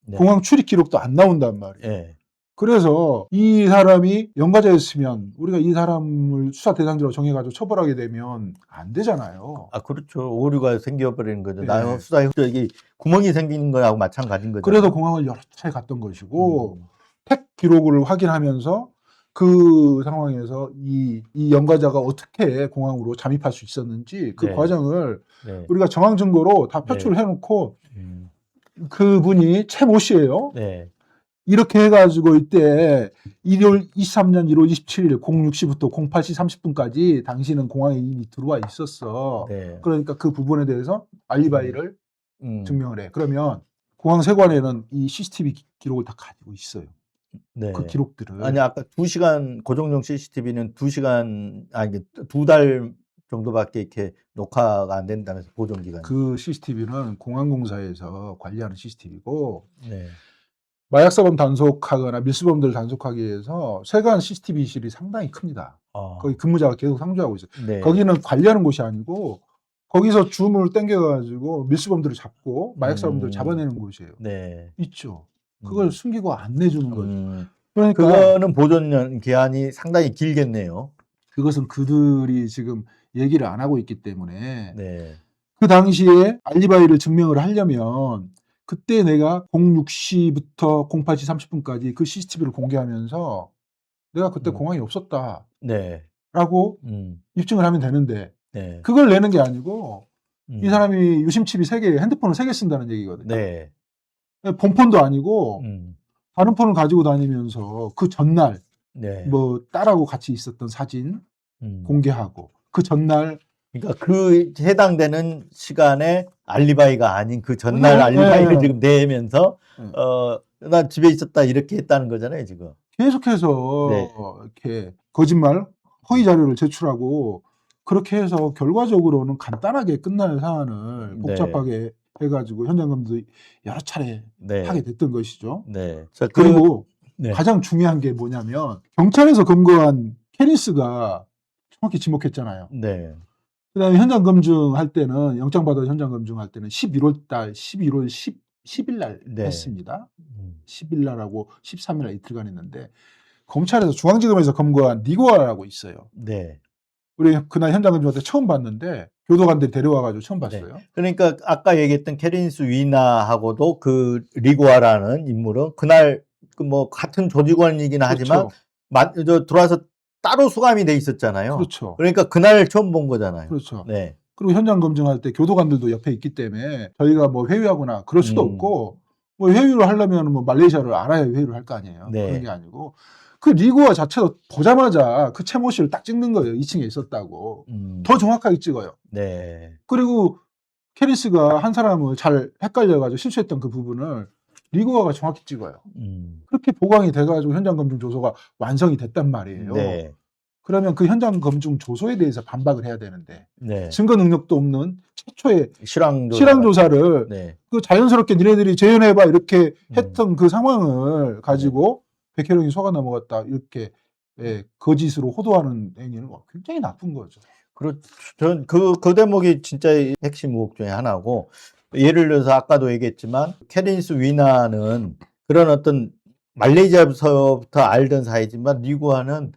네. 공항 출입 기록도 안 나온단 말이에요. 네. 그래서 이 사람이 연가자였으면 우리가 이 사람을 수사 대상자로 정해가지고 처벌하게 되면 안 되잖아요. 그렇죠. 오류가 생겨버리는 거죠. 네. 나는 수사에 여기 구멍이 생기는 거하고 마찬가지인 거죠. 그래서 공항을 여러 차례 갔던 것이고 택 기록을 확인하면서 그 상황에서 이 연가자가 어떻게 공항으로 잠입할 수 있었는지 그 네. 과정을 네. 우리가 정황 증거로 다 표출을 해놓고 그분이 최 모 씨예요. 네. 이렇게 해가지고 이때 23년 1월 27일 06시부터 08시 30분까지 당신은 공항에 이미 들어와 있었어. 네. 그러니까 그 부분에 대해서 알리바이를 증명을 해. 그러면 공항 세관에는 이 CCTV 기록을 다 가지고 있어요. 네. 그 기록들을. 아니 아까 2시간 고정용 CCTV는 2시간 아니 2달 정도밖에 이렇게 녹화가 안 된다면서 보존 기간. 그 CCTV는 공항공사에서 관리하는 CCTV고 네. 마약사범 단속하거나 밀수범들 단속하기 위해서 세관 CCTV실이 상당히 큽니다. 거기 근무자가 계속 상주하고 있어요. 네. 거기는 관리하는 곳이 아니고 거기서 줌을 당겨가지고 밀수범들을 잡고 마약사범들을 잡아내는 곳이에요. 네. 있죠. 그걸 숨기고 안 내주는 거죠. 그러니까 그거는 보존 기한이 상당히 길겠네요. 그것은 그들이 지금 얘기를 안 하고 있기 때문에 네. 그 당시에 알리바이를 증명을 하려면 그때 내가 06시부터 08시 30분까지 그 CCTV를 공개하면서 내가 그때 공항에 없었다. 네. 라고 입증을 하면 되는데 네. 그걸 내는 게 아니고 이 사람이 유심칩이 3개, 핸드폰을 3개 쓴다는 얘기거든요. 네. 본폰도 아니고 다른 폰을 가지고 다니면서 그 전날 네. 뭐 딸하고 같이 있었던 사진 공개하고 그 전날 그러니까 그 해당되는 시간에 알리바이가 아닌 그 전날 네, 알리바이를 네. 지금 내면서 네. 나 집에 있었다 이렇게 했다는 거잖아요, 지금. 계속해서 네. 이렇게 거짓말, 허위 자료를 제출하고 그렇게 해서 결과적으로는 간단하게 끝날 사안을 네. 복잡하게 해가지고 현장 검도 여러 차례 네. 하게 됐던 것이죠. 네. 자, 그리고 네. 가장 중요한 게 뭐냐면 경찰에서 검거한 캐리스가 정확히 지목했잖아요. 네. 그다음에 현장 검증할 때는 영장 받아 현장 검증할 때는 11월 달 11월 10일 날 네. 했습니다. 10일 날하고 13일 날 이틀간 했는데 검찰에서 중앙지검에서 검거한 니고아라고 있어요. 네. 우리 그날 현장 검증할 때 처음 봤는데 교도관들이 데려와 가지고 처음 봤어요. 그러니까 아까 얘기했던 캐린스 위나하고도 그 리고아라는 인물은 그날 그 뭐 같은 조직원이긴 하지만 들어와서 따로 수감이 돼 있었잖아요. 그렇죠. 그러니까 그날 처음 본 거잖아요. 그렇죠. 네. 그리고 현장 검증할 때 교도관들도 옆에 있기 때문에 저희가 뭐 회유하거나 그럴 수도 없고 뭐 회유를 하려면 뭐 말레이시아를 알아야 회유를 할 거 아니에요. 네. 그런 게 아니고 그 리고아 자체도 보자마자 그 채모 씨를 딱 찍는 거예요. 2층에 있었다고. 더 정확하게 찍어요. 네. 그리고 캐리스가 한 사람을 잘 헷갈려가지고 실수했던 그 부분을 리고아가 정확히 찍어요. 그렇게 보강이 돼가지고 현장 검증 조서가 완성이 됐단 말이에요. 네. 그러면 그 현장 검증 조서에 대해서 반박을 해야 되는데 네. 증거 능력도 없는 최초의 실황 조사를 네. 그 자연스럽게 니네들이 재연해봐 이렇게 했던 그 상황을 가지고 백혜령이 속아 넘어갔다 이렇게 거짓으로 호도하는 행위는 굉장히 나쁜 거죠. 그렇죠. 전 그 대목이 진짜 핵심 의혹 중에 하나고, 예를 들어서 아까도 얘기했지만 캐린스 위나는 그런 어떤 말레이시아에서부터 알던 사이지만 리고아는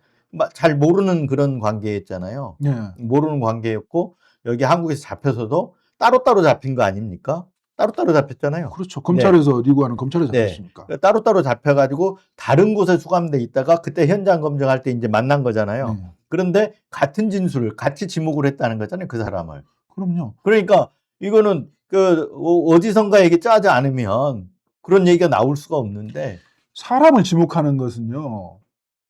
잘 모르는 그런 관계였잖아요. 네. 모르는 관계였고 여기 한국에서 잡혀서도 따로따로 잡힌 거 아닙니까? 따로따로 잡혔잖아요. 그렇죠. 검찰에서 리고아는 검찰에서 잡혔으니까. 따로따로 잡혀가지고 다른 곳에 수감돼 있다가 그때 현장 검증할 때 이제 만난 거잖아요. 그런데 같은 진술을 같이 지목을 했다는 거잖아요, 그 사람을. 그럼요. 그러니까 이거는 그 어디선가 얘기 짜지 않으면 그런 얘기가 나올 수가 없는데, 사람을 지목하는 것은요,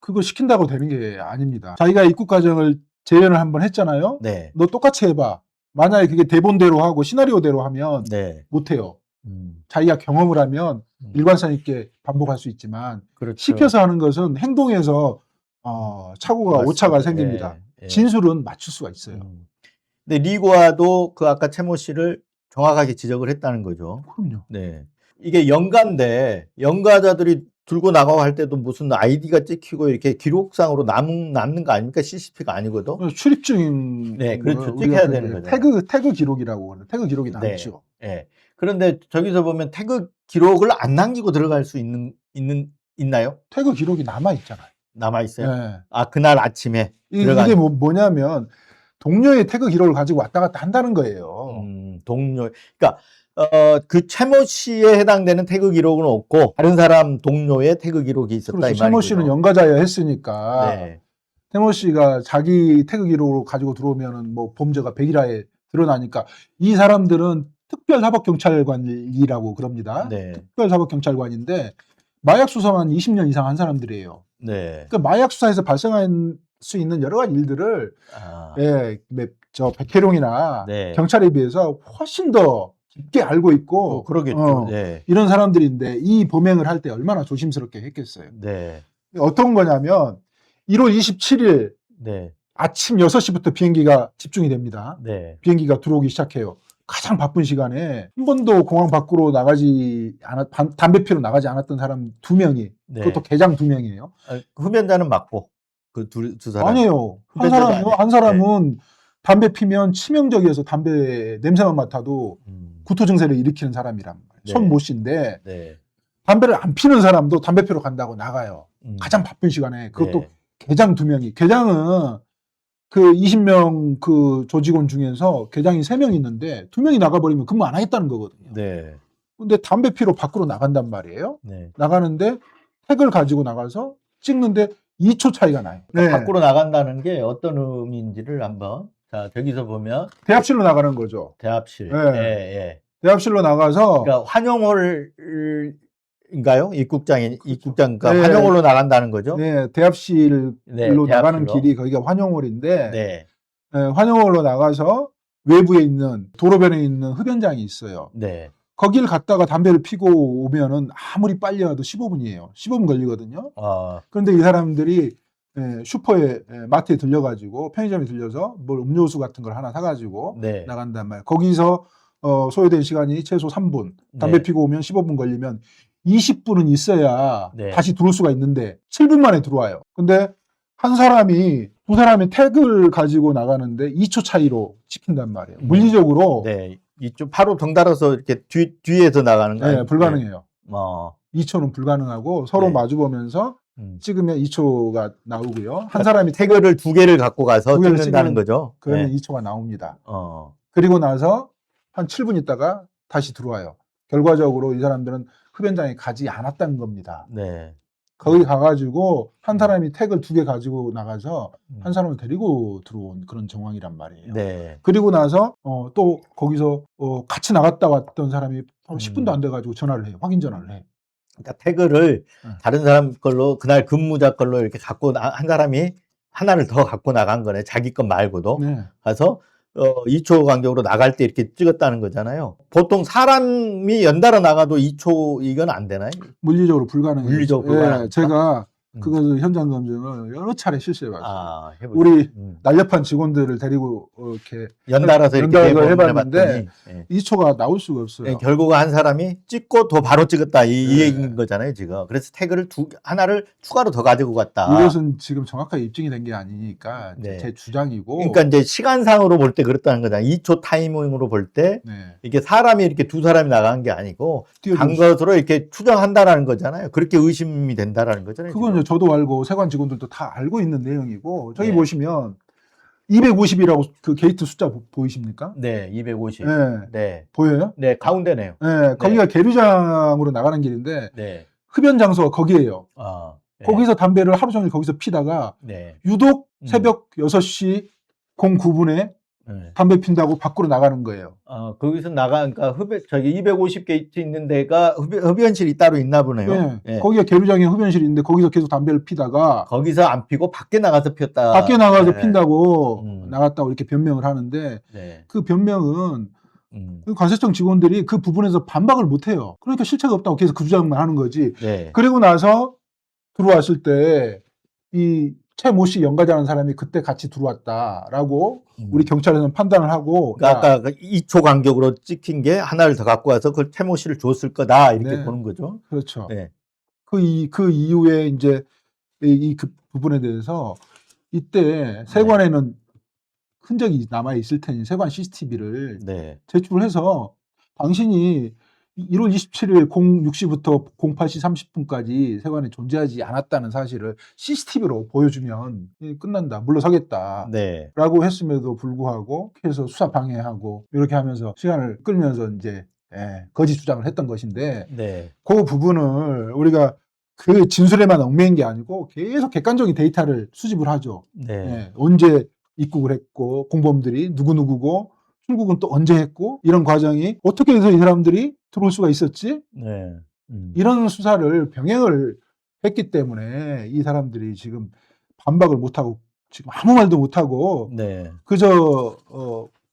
그거 시킨다고 되는 게 아닙니다. 자기가 입국 과정을 재연을 한번 했잖아요. 네. 너 똑같이 해봐. 만약에 그게 대본대로 하고 시나리오대로 하면 네. 못해요. 자기가 경험을 하면 일관성 있게 반복할 수 있지만 그렇죠. 시켜서 하는 것은 행동에서 착오가 맞습니다. 오차가 생깁니다. 진술은 맞출 수가 있어요. 근데 리고아도 그 아까 채모 씨를 정확하게 지적을 했다는 거죠. 그럼요. 네. 이게 연가인데 연가자들이 들고 나가고 할 때도 무슨 아이디가 찍히고 이렇게 기록상으로 남는 거 아닙니까? CCTV가 아니거든. 출입증 네, 그렇죠. 찍혀야 되는 거죠. 태그 기록이라고 하는 태그 기록이 남죠. 네. 그런데 저기서 보면 태그 기록을 안 남기고 들어갈 수 있나요? 태그 기록이 남아 있잖아요. 남아 있어요. 네. 아, 그날 아침에 이게 뭐냐면 동료의 태그 기록을 가지고 왔다 갔다 한다는 거예요. 동료. 그러니까 그 채모 씨에 해당되는 태그 기록은 없고 다른 사람 동료의 태그 기록이 있었다. 그렇죠. 이 채모 씨는 연가자야 했으니까 네. 채모 씨가 자기 태그 기록을 가지고 들어오면은 뭐 범죄가 백일화에 드러나니까 이 사람들은 특별사법경찰관이라고 그럽니다. 네. 특별사법경찰관인데 마약 수사만 20년 이상 한 사람들이에요. 네. 그러니까 마약 수사에서 발생할 수 있는 여러 가지 일들을 저 백혜룡이나 경찰에 비해서 훨씬 더 깊게 알고 있고 그러겠죠. 이런 사람들인데 이 범행을 할 때 얼마나 조심스럽게 했겠어요. 네. 어떤 거냐면 1월 27일 아침 6시부터 비행기가 집중이 됩니다. 비행기가 들어오기 시작해요. 가장 바쁜 시간에 한 번도 공항 밖으로 담배 피러 나가지 않았던 사람 2명이 그것도 계장 2명이에요. 흡연자는 맞고 그 두 사람 아니에요. 한 사람은 담배 피면 치명적이어서 담배 냄새만 맡아도 구토 증세를 일으키는 사람이란 말이에요. 손모 씨인데 담배를 안 피는 사람도 담배 피러 간다고 나가요. 가장 바쁜 시간에. 그것도 계장 2명이. 계장은 그 20명 그 조직원 중에서 계장이 3명 있는데 2명이 나가버리면 근무 안 하겠다는 거거든요. 근데 담배 피러 밖으로 나간단 말이에요. 나가는데 택을 가지고 나가서 찍는데 2초 차이가 나요. 밖으로 나간다는 게 어떤 의미인지를 한번. 자, 저기서 보면 대합실로 나가는 거죠. 대합실. 대합실로 나가서 그러니까 환영홀인가요? 입국장과 환영홀로 나간다는 거죠. 대합실로 나가는 길이 거기가 환영홀인데 환영홀로 나가서 외부에 있는 도로변에 있는 흡연장이 있어요. 네. 거길 갔다가 담배를 피고 오면은 아무리 빨리 와도 15분이에요. 15분 걸리거든요. 아, 그런데 이 사람들이 슈퍼에 마트에 들려가지고 편의점에 들려서 뭘 음료수 같은 걸 하나 사가지고 네. 나간단 말이에요. 거기서 소요된 시간이 최소 3분, 담배 네. 피고 오면 15분 걸리면 20분은 있어야 네. 다시 들어올 수가 있는데 7분 만에 들어와요. 근데 한 사람이 두 사람이 택을 가지고 나가는데 2초 차이로 찍힌단 말이에요. 물리적으로 네. 이쪽 바로 덩달아서 이렇게 뒤에서 나가는 거 아니에요? 불가능해요. 2초는 불가능하고 서로 네. 마주보면서 찍으면 2초가 나오고요. 한 그 사람이 태그를 2개를 갖고 가서 두 개를 찍는다는 찍으면 거죠. 그러면 네. 2초가 나옵니다. 어. 그리고 나서 한 7분 있다가 다시 들어와요. 결과적으로 이 사람들은 흡연장에 가지 않았다는 겁니다. 네. 거기 가가지고 한 사람이 택을 2개 가지고 나가서 음. 한 사람을 데리고 들어온 그런 정황이란 말이에요. 네. 그리고 나서 또 거기서 같이 나갔다 왔던 사람이 10분도 안 돼가지고 전화를 해요. 확인 전화를 해. 그러니까 태그를 네. 다른 사람 걸로 그날 근무자 걸로 이렇게 갖고 한 사람이 하나를 더 갖고 나간 거네. 자기 것 말고도 네. 가서 2초 간격으로 나갈 때 이렇게 찍었다는 거잖아요. 보통 사람이 연달아 나가도 2초 이건 안 되나요? 물리적으로 불가능해요. 물리적으로 불가능합니까? 제가 그것을 현장 검증을 여러 차례 실시해봤어요. 아, 해보죠. 우리 날렵한 직원들을 데리고 이렇게 연달아서 이렇게 연달아서 해봤는데 해봤는데 네. 2초가 나올 수가 없어요. 네, 결국 한 사람이 찍고 더 바로 찍었다 이 네. 얘기인 거잖아요 지금. 그래서 태그를 하나를 추가로 더 가지고 갔다. 이것은 지금 정확하게 입증이 된 게 아니니까 네. 제 주장이고. 그러니까 이제 시간상으로 볼 때 그렇다는 거잖아요. 2초 타이밍으로 볼 때 네. 이게 사람이 이렇게 두 사람이 나간 게 아니고 띄워줄 간 것으로 이렇게 추정한다라는 거잖아요. 그렇게 의심이 된다라는 거잖아요. 그건 지금. 이제 저도 알고 세관 직원들도 다 알고 있는 내용이고 저기 네. 보시면 250이라고 그 게이트 숫자 보이십니까? 네, 250. 네. 네, 보여요? 네 가운데네요. 네. 거기가 계류장으로 나가는 길인데 네, 흡연 장소가 거기예요. 아, 네. 거기서 담배를 하루 종일 거기서 피다가 네, 유독 새벽 6시 09분에 네. 담배 핀다고 밖으로 나가는 거예요. 거기서 그러니까 저기 250 게이트 있는 데가 흡연실이 따로 있나 보네요. 네. 네. 거기가 계류장에 흡연실이 있는데 거기서 계속 담배를 피다가 거기서 안 피고 밖에 나가서 피웠다. 밖에 나가서 네. 핀다고 음. 나갔다고 이렇게 변명을 하는데 네. 그 변명은 그 관세청 직원들이 그 부분에서 반박을 못 해요. 그러니까 실체가 없다고 계속 그 주장만 하는 거지. 네. 그리고 나서 들어왔을 때 이 최모 씨 연가자라는 사람이 그때 같이 들어왔다라고 우리 경찰에서는 판단을 하고 그러니까 아까 2초 간격으로 찍힌 게 하나를 더 갖고 와서 그걸 태모 씨를 줬을 거다 이렇게 네. 보는 거죠. 그렇죠. 네. 그 이후에 이제 그 부분에 대해서 이때 세관에는 흔적이 남아 있을 테니 세관 CCTV를 네. 제출해서 당신이 1월 27일 06시부터 08시 30분까지 세관에 존재하지 않았다는 사실을 CCTV로 보여주면 끝난다. 물러서겠다. 네. 라고 했음에도 불구하고 해서 수사 방해하고 이렇게 하면서 시간을 끌면서 이제 거짓 주장을 했던 것인데 네. 그 부분을 우리가 그 진술에만 얽매인 게 아니고 계속 객관적인 데이터를 수집을 하죠. 네. 언제 입국을 했고 공범들이 누구누구고 출국은 또 언제 했고 이런 과정이 어떻게 해서 이 사람들이 들어올 수가 있었지? 네. 이런 수사를 병행을 했기 때문에 이 사람들이 지금 반박을 못하고 지금 아무 말도 못하고 네. 그저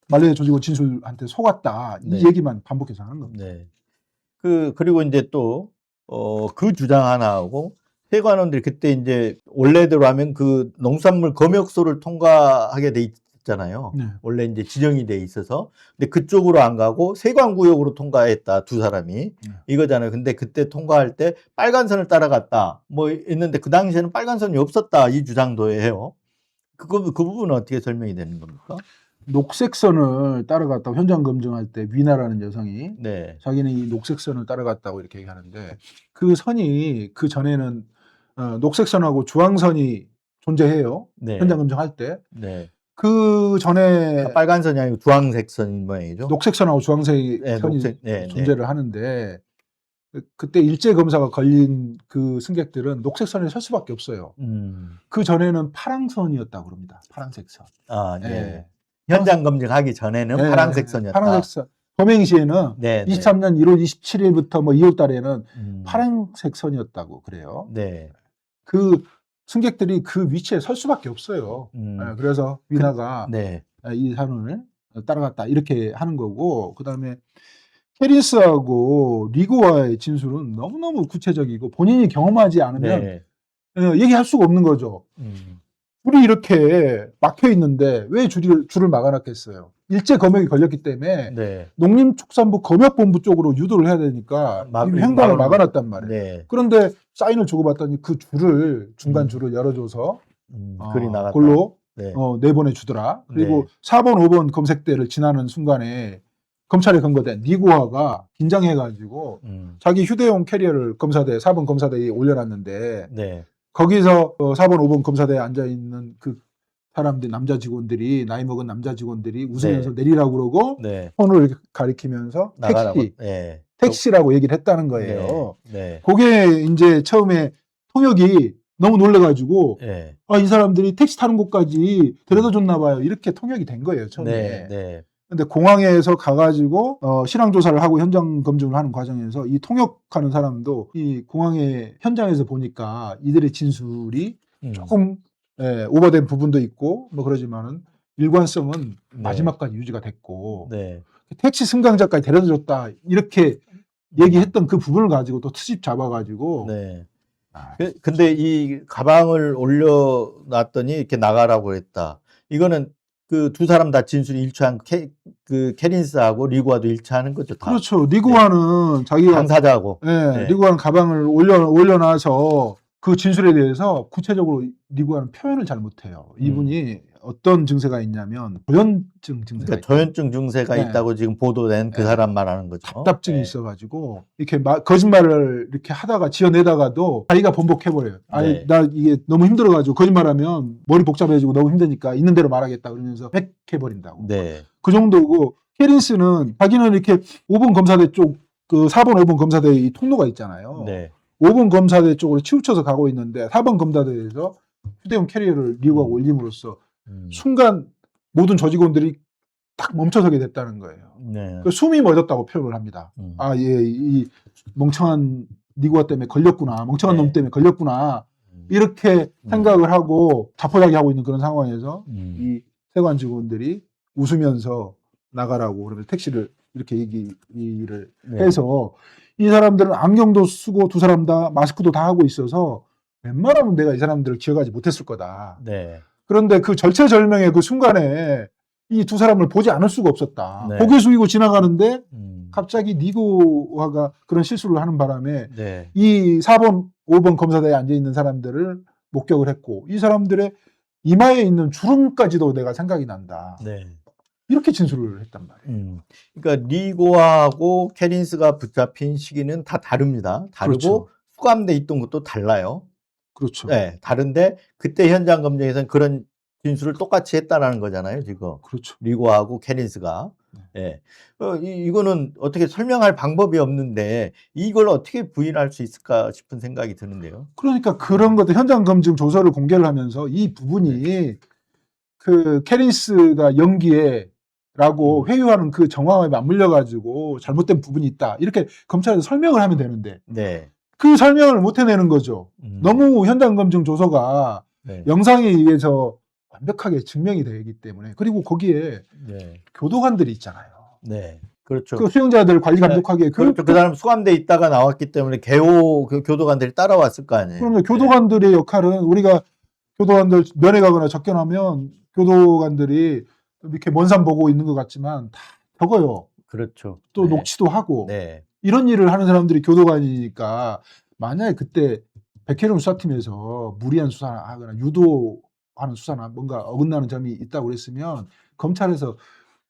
말레이시아 조직원 진술한테 속았다 네. 이 얘기만 반복해서 하는 겁니다. 네. 그리고 이제 또 그 주장 하나하고 세관원들이 그때 이제 원래대로 하면 그 농산물 검역소를 통과하게 돼 있잖아요. 네. 원래 이제 지정이 돼 있어서. 근데 그쪽으로 안 가고 세관구역으로 통과했다, 두 사람이. 이거잖아요. 근데 그때 통과할 때 빨간 선을 따라갔다. 뭐 있는데 그 당시에는 빨간 선이 없었다. 이 주장도 해요. 그 부분은 어떻게 설명이 되는 겁니까? 녹색선을 따라갔다고 현장 검증할 때 위나라는 여성이 네. 자기는 이 녹색선을 따라갔다고 이렇게 얘기하는데 그 선이 그 전에는 녹색선하고 주황선이 존재해요. 네. 현장 검증할 때. 네. 그 전에 빨간 선이 아니고 주황색 선인 모양이죠. 녹색선하고 주황색 네, 선이 네, 존재를 하는데 그때 일제 검사가 걸린 그 승객들은 녹색선에 설 수밖에 없어요. 그 전에는 파랑선이었다고 그럽니다. 파란색 선. 아, 네. 네. 현장 검증하기 전에는 파란색 선이었다. 파란색 선. 범행시에는 네, 23년 1월 27일부터 뭐 2월 달에는 네. 파란색 선이었다고 그래요. 네. 그 승객들이 그 위치에 설 수밖에 없어요. 그래서 위나가 네. 이 사람을 따라갔다 이렇게 하는 거고, 그다음에 캐리스하고 리고와의 진술은 너무너무 구체적이고 본인이 경험하지 않으면 네. 얘기할 수가 없는 거죠. 줄이 이렇게 막혀 있는데 왜 줄을 막아놨겠어요? 일제 검역이 걸렸기 때문에 네. 농림축산부 검역본부 쪽으로 유도를 해야 되니까 이 횡단을 막아놨단 말이에요. 네. 그런데 사인을 주고받더니 그 중간 줄을 열어줘서 글이 나갔다. 그걸로 네. 내보내주더라. 그리고 네. 4번, 5번 검색대를 지나는 순간에 검찰에 검거된 니고아가 긴장해가지고 자기 휴대용 캐리어를 4번 검사대에 올려놨는데 네. 거기서 4번, 5번 검사대에 앉아있는 그 사람들, 남자 직원들이, 나이 먹은 남자 직원들이 웃으면서 네. 내리라고 그러고 네. 손을 이렇게 가리키면서 나가라고. 네. 택시라고 얘기를 했다는 거예요. 네. 그게 이제 처음에 통역이 너무 놀래가지고 네. 이 사람들이 택시 타는 곳까지 데려다 줬나 봐요. 이렇게 통역이 된 거예요, 처음에. 네. 네. 근데 공항에서 가가지고 실황 조사를 하고 현장 검증을 하는 과정에서 이 통역하는 사람도 이 공항의 현장에서 보니까 이들의 진술이 조금 오버된 부분도 있고 뭐 그러지만은 일관성은 마지막까지 유지가 됐고 택시 승강자까지 데려다 줬다 이렇게 얘기했던 그 부분을 가지고 또 트집 잡아가지고 근데 이 가방을 올려놨더니 이렇게 나가라고 했다. 이거는 그 두 사람 다 진술이 일치한 그 캐린스하고 리고아도 일치하는 거죠. 다. 그렇죠. 리고아는 자기가 당사자하고. 리고아는 가방을 올려놔서 그 진술에 대해서 구체적으로 리고아는 표현을 잘 못해요. 이분이 어떤 증세가 있냐면 조현증 증세가 그러니까 조현증 증세가 있다고 지금 보도된 그 사람 말하는 거죠. 답답증이 있어가지고 이렇게 거짓말을 이렇게 하다가 지어내다가도 자기가 번복해버려요. 아니 나 이게 너무 힘들어가지고 거짓말하면 머리 복잡해지고 너무 힘드니까 있는 대로 말하겠다 그러면서 획해버린다고. 그 정도고 캐린스는 자기는 이렇게 5번 검사대 쪽 그 4번, 5번 검사대 이 통로가 있잖아요. 5번 검사대 쪽으로 치우쳐서 가고 있는데 4번 검사대에서 휴대용 캐리어를 리고가 올림으로써 순간 모든 조직원들이 딱 멈춰서게 됐다는 거예요. 숨이 멎었다고 표현을 합니다. 이 멍청한 니고아 때문에 걸렸구나. 멍청한 놈 때문에 걸렸구나. 이렇게 생각을 하고 자포자기하고 있는 그런 상황에서 이 세관 직원들이 웃으면서 나가라고 그러면 택시를 이렇게 얘기를 해서 이 사람들은 안경도 쓰고 두 사람 다 마스크도 다 하고 있어서 웬만하면 내가 이 사람들을 기억하지 못했을 거다. 그런데 그 절체절명의 그 순간에 이 두 사람을 보지 않을 수가 없었다. 고개 숙이고 지나가는데 갑자기 니고아가 그런 실수를 하는 바람에 이 4번, 5번 검사대에 앉아있는 사람들을 목격을 했고 이 사람들의 이마에 있는 주름까지도 내가 생각이 난다. 이렇게 진술을 했단 말이에요. 그러니까 리고아하고 캐린스가 붙잡힌 시기는 다 다릅니다. 다르고 수감돼 있던 것도 달라요. 그렇죠. 네, 다른데 그때 현장 검증에서는 그런 진술을 똑같이 했다라는 거잖아요, 지금. 그렇죠. 리고아하고 캐린스가. 이거는 어떻게 설명할 방법이 없는데 이걸 어떻게 부인할 수 있을까 싶은 생각이 드는데요. 그러니까 그런 것도 현장 검증 조서를 공개를 하면서 이 부분이 그 캐린스가 연기에라고 회유하는 그 정황에 맞물려 가지고 잘못된 부분이 있다. 이렇게 검찰에서 설명을 하면 되는데 그 설명을 못 해내는 거죠. 너무 현장 검증 조서가 영상에 의해서 완벽하게 증명이 되기 때문에 그리고 거기에 교도관들이 있잖아요. 그렇죠. 그 수용자들 관리 감독하기에 그렇죠. 그 사람 수감돼 있다가 나왔기 때문에 그 교도관들이 따라왔을 거 아니에요. 그러면 교도관들의 역할은 우리가 교도관들 면회 가거나 접견하면 교도관들이 이렇게 먼 산 보고 있는 것 같지만 다 적어요. 그렇죠. 또 녹취도 하고 이런 일을 하는 사람들이 교도관이니까 만약에 그때 백혜령 수사팀에서 무리한 수사하거나 유도하는 수사나 뭔가 어긋나는 점이 있다고 그랬으면 검찰에서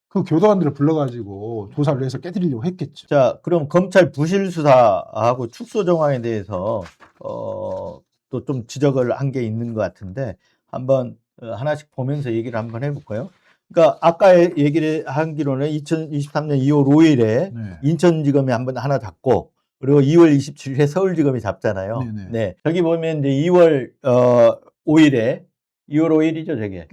그 교도관들을 불러가지고 조사를 해서 깨뜨리려고 했겠죠. 자, 그럼 검찰 부실 수사하고 축소 정황에 대해서 또 좀 지적을 한 게 있는 것 같은데 한번 하나씩 보면서 얘기를 한번 해볼까요? 그러니까 아까 얘기를 하기로는 2023년 2월 5일에 인천지검이 하나 잡고 그리고 2월 27일에 서울지검이 잡잖아요. 저기 보면 이제 2월 5일이죠, 저게.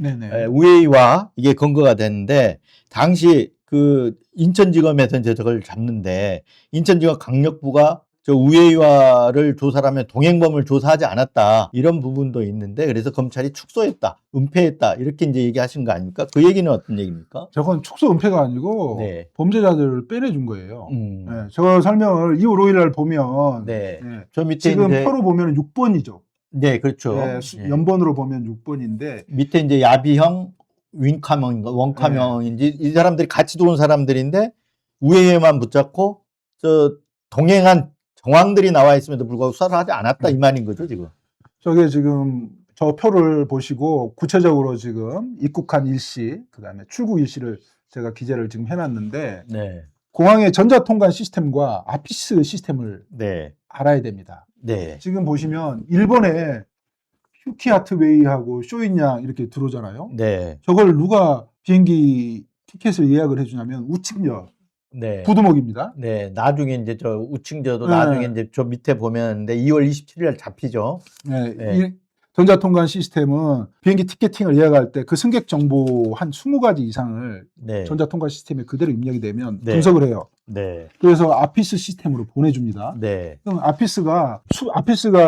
우회와 이게 근거가 됐는데 당시 그 인천지검에서 이제 저걸 잡는데 인천지검 강력부가 저 우회유화를 조사하면 동행범을 조사하지 않았다 이런 부분도 있는데 그래서 검찰이 축소했다, 은폐했다 이렇게 이제 얘기하신 거 아닙니까? 그 얘기는 어떤 얘기입니까? 저건 축소 은폐가 아니고 네. 범죄자들을 빼내준 거예요. 음. 네, 저 설명을 2월 5일 날 보면 네. 네, 저 밑에 지금 이제 표로 보면 6번이죠. 네, 그렇죠. 네, 예. 연번으로 보면 6번인데 밑에 이제 야비형, 윈카명인가 원카명인지 이 사람들이 같이 들어온 사람들인데 우회에만 붙잡고 저 동행한 정황들이 나와 있음에도 불구하고 수사를 하지 않았다 이 말인 거죠 지금. 저게 지금 저 표를 보시고 구체적으로 지금 입국한 일시 그다음에 출국 일시를 제가 기재를 지금 해놨는데 네, 공항의 전자통관 시스템과 아피스 시스템을 네, 알아야 됩니다. 네, 지금 보시면 일본에 휴키아트웨이하고 쇼인양 이렇게 들어오잖아요. 네, 저걸 누가 비행기 티켓을 예약을 해주냐면 우측녀 네. 부두목입니다. 네, 나중에 이제 저 우측저도 네. 나중에 이제 저 밑에 보면 2월 27일 잡히죠. 네, 네. 이 전자통관 시스템은 비행기 티켓팅을 예약할 때 그 승객 정보 한 20가지 이상을 네, 전자통관 시스템에 그대로 입력이 되면 네. 분석을 해요. 네, 그래서 아피스 시스템으로 보내줍니다. 네, 그럼 아피스가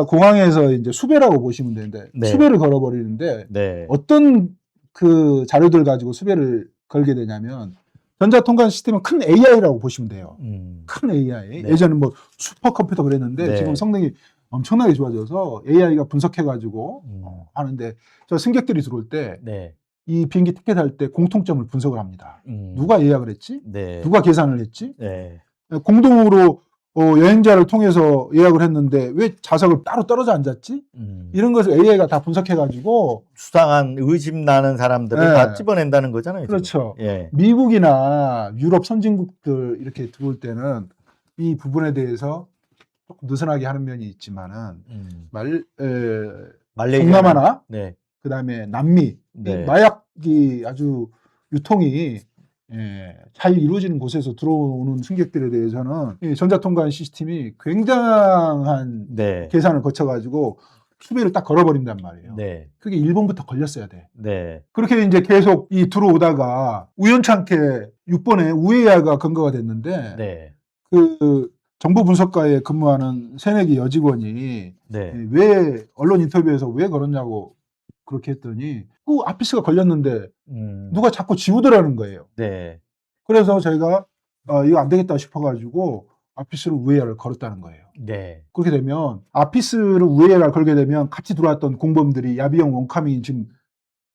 공항에서 이제 수배라고 보시면 되는데 네. 수배를 걸어버리는데 네, 어떤 그 자료들 가지고 수배를 걸게 되냐면 전자통관 시스템은 큰 AI라고 보시면 돼요. 큰 AI. 네. 예전에 뭐 슈퍼컴퓨터 그랬는데 네. 지금 성능이 엄청나게 좋아져서 AI가 분석해가지고 하는데 저 승객들이 들어올 때 네, 이 비행기 티켓 할 때 공통점을 분석을 합니다. 음. 누가 예약을 했지? 네, 누가 계산을 했지? 네, 공동으로 여행자를 통해서 예약을 했는데 왜 좌석을 따로 떨어져 앉았지? 이런 것을 AI가 다 분석해가지고 수상한 의심 나는 사람들을 네. 다 찝어낸다는 거잖아요. 지금. 그렇죠. 예. 미국이나 유럽 선진국들 이렇게 들어올 때는 이 부분에 대해서 조금 느슨하게 하는 면이 있지만은 말레이시아. 동남아나 네, 그다음에 남미 네. 이 마약이 아주 유통이 잘 이루어지는 곳에서 들어오는 승객들에 대해서는 이 전자통관 시스템이 굉장한 네, 계산을 거쳐가지고 수배를 딱 걸어버린단 말이에요. 네, 그게 일본부터 걸렸어야 돼. 네, 그렇게 이제 계속 이 들어오다가 우연찮게 6번에 우에야가 근거가 됐는데 네, 그 정보 분석과에 근무하는 새내기 여직원이 네, 왜 언론 인터뷰에서 왜 걸었냐고 그렇게 했더니 그 아피스가 걸렸는데 누가 자꾸 지우더라는 거예요. 네, 그래서 저희가 이거 안 되겠다 싶어가지고 아피스를 우에야를 걸었다는 거예요. 네, 그렇게 되면 아피스를 우에야를 걸게 되면 같이 들어왔던 공범들이 야비형 원카밍이 지금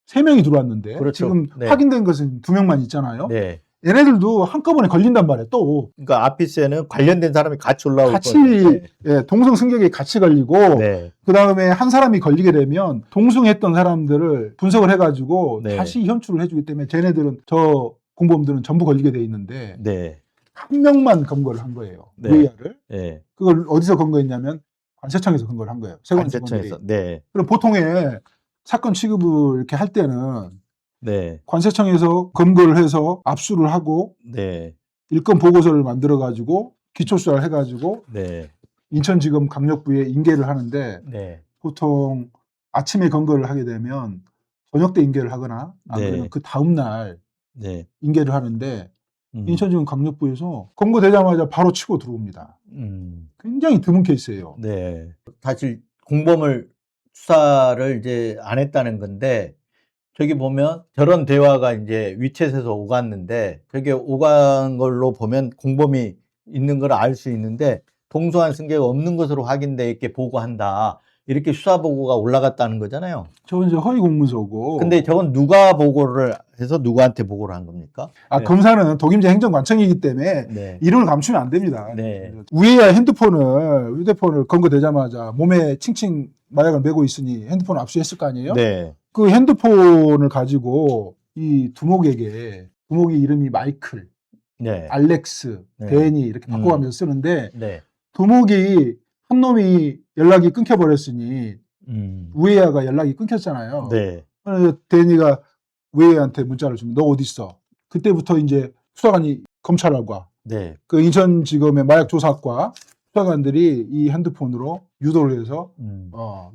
3명이 들어왔는데 그렇죠. 지금 네. 확인된 것은 2명만 있잖아요. 네. 얘네들도 한꺼번에 걸린단 말이에요. 또 그러니까 아피스에는 관련된 사람이 같이 올라올 같이 거예요. 동승 승객이 같이 걸리고 네, 그 다음에 한 사람이 걸리게 되면 동승했던 사람들을 분석을 해가지고 네. 다시 현출을 해주기 때문에 쟤네들은 저 공범들은 전부 걸리게 돼 있는데 네, 한 명만 검거를 한 거예요. 네. 우에야를. 네. 그걸 어디서 검거했냐면 관세청에서 검거를 한 거예요. 세관 직원들이. 관세청에서. 네, 그럼 보통의 사건 취급을 이렇게 할 때는 네, 관세청에서 검거를 해서 압수를 하고 네, 일건 보고서를 만들어 가지고 기초수사를 해 가지고 네, 인천지검 강력부에 인계를 하는데 네, 보통 아침에 검거를 하게 되면 저녁 때 인계를 하거나 안 네. 그러면 그 다음 날 네. 인계를 하는데 음, 인천지검 강력부에서 검거되자마자 바로 치고 들어옵니다. 굉장히 드문 케이스예요. 네. 사실 공범을 수사를 이제 안 했다는 건데 저기 보면 저런 대화가 이제 위챗에서 오갔는데 저게 오간 걸로 보면 공범이 있는 걸 알 수 있는데 동소한 승객이 없는 것으로 확인돼 있게 보고한다. 이렇게 수사 보고가 올라갔다는 거잖아요. 저건 이제 허위 공문서고. 근데 저건 누가 보고를 해서 누구한테 보고를 한 겁니까? 네. 검사는 독임제 행정관청이기 때문에 네. 이름을 감추면 안 됩니다. 네. 우에야 휴대폰을 검거되자마자 몸에 칭칭 마약을 메고 있으니 핸드폰을 압수했을 거 아니에요? 네. 그 핸드폰을 가지고 이 두목이 이름이 마이클, 네. 알렉스, 네. 데니 이렇게 바꿔가면서 쓰는데 네. 두목이 한 놈이 연락이 끊겨버렸으니 우에야가 연락이 끊겼잖아요. 네. 그래서 데니가 우에야한테 문자를 주면 너 어디 있어? 그때부터 이제 수사관이 검찰과 네. 그 인천지검의 마약조사과 수사관들이 이 핸드폰으로 유도를 해서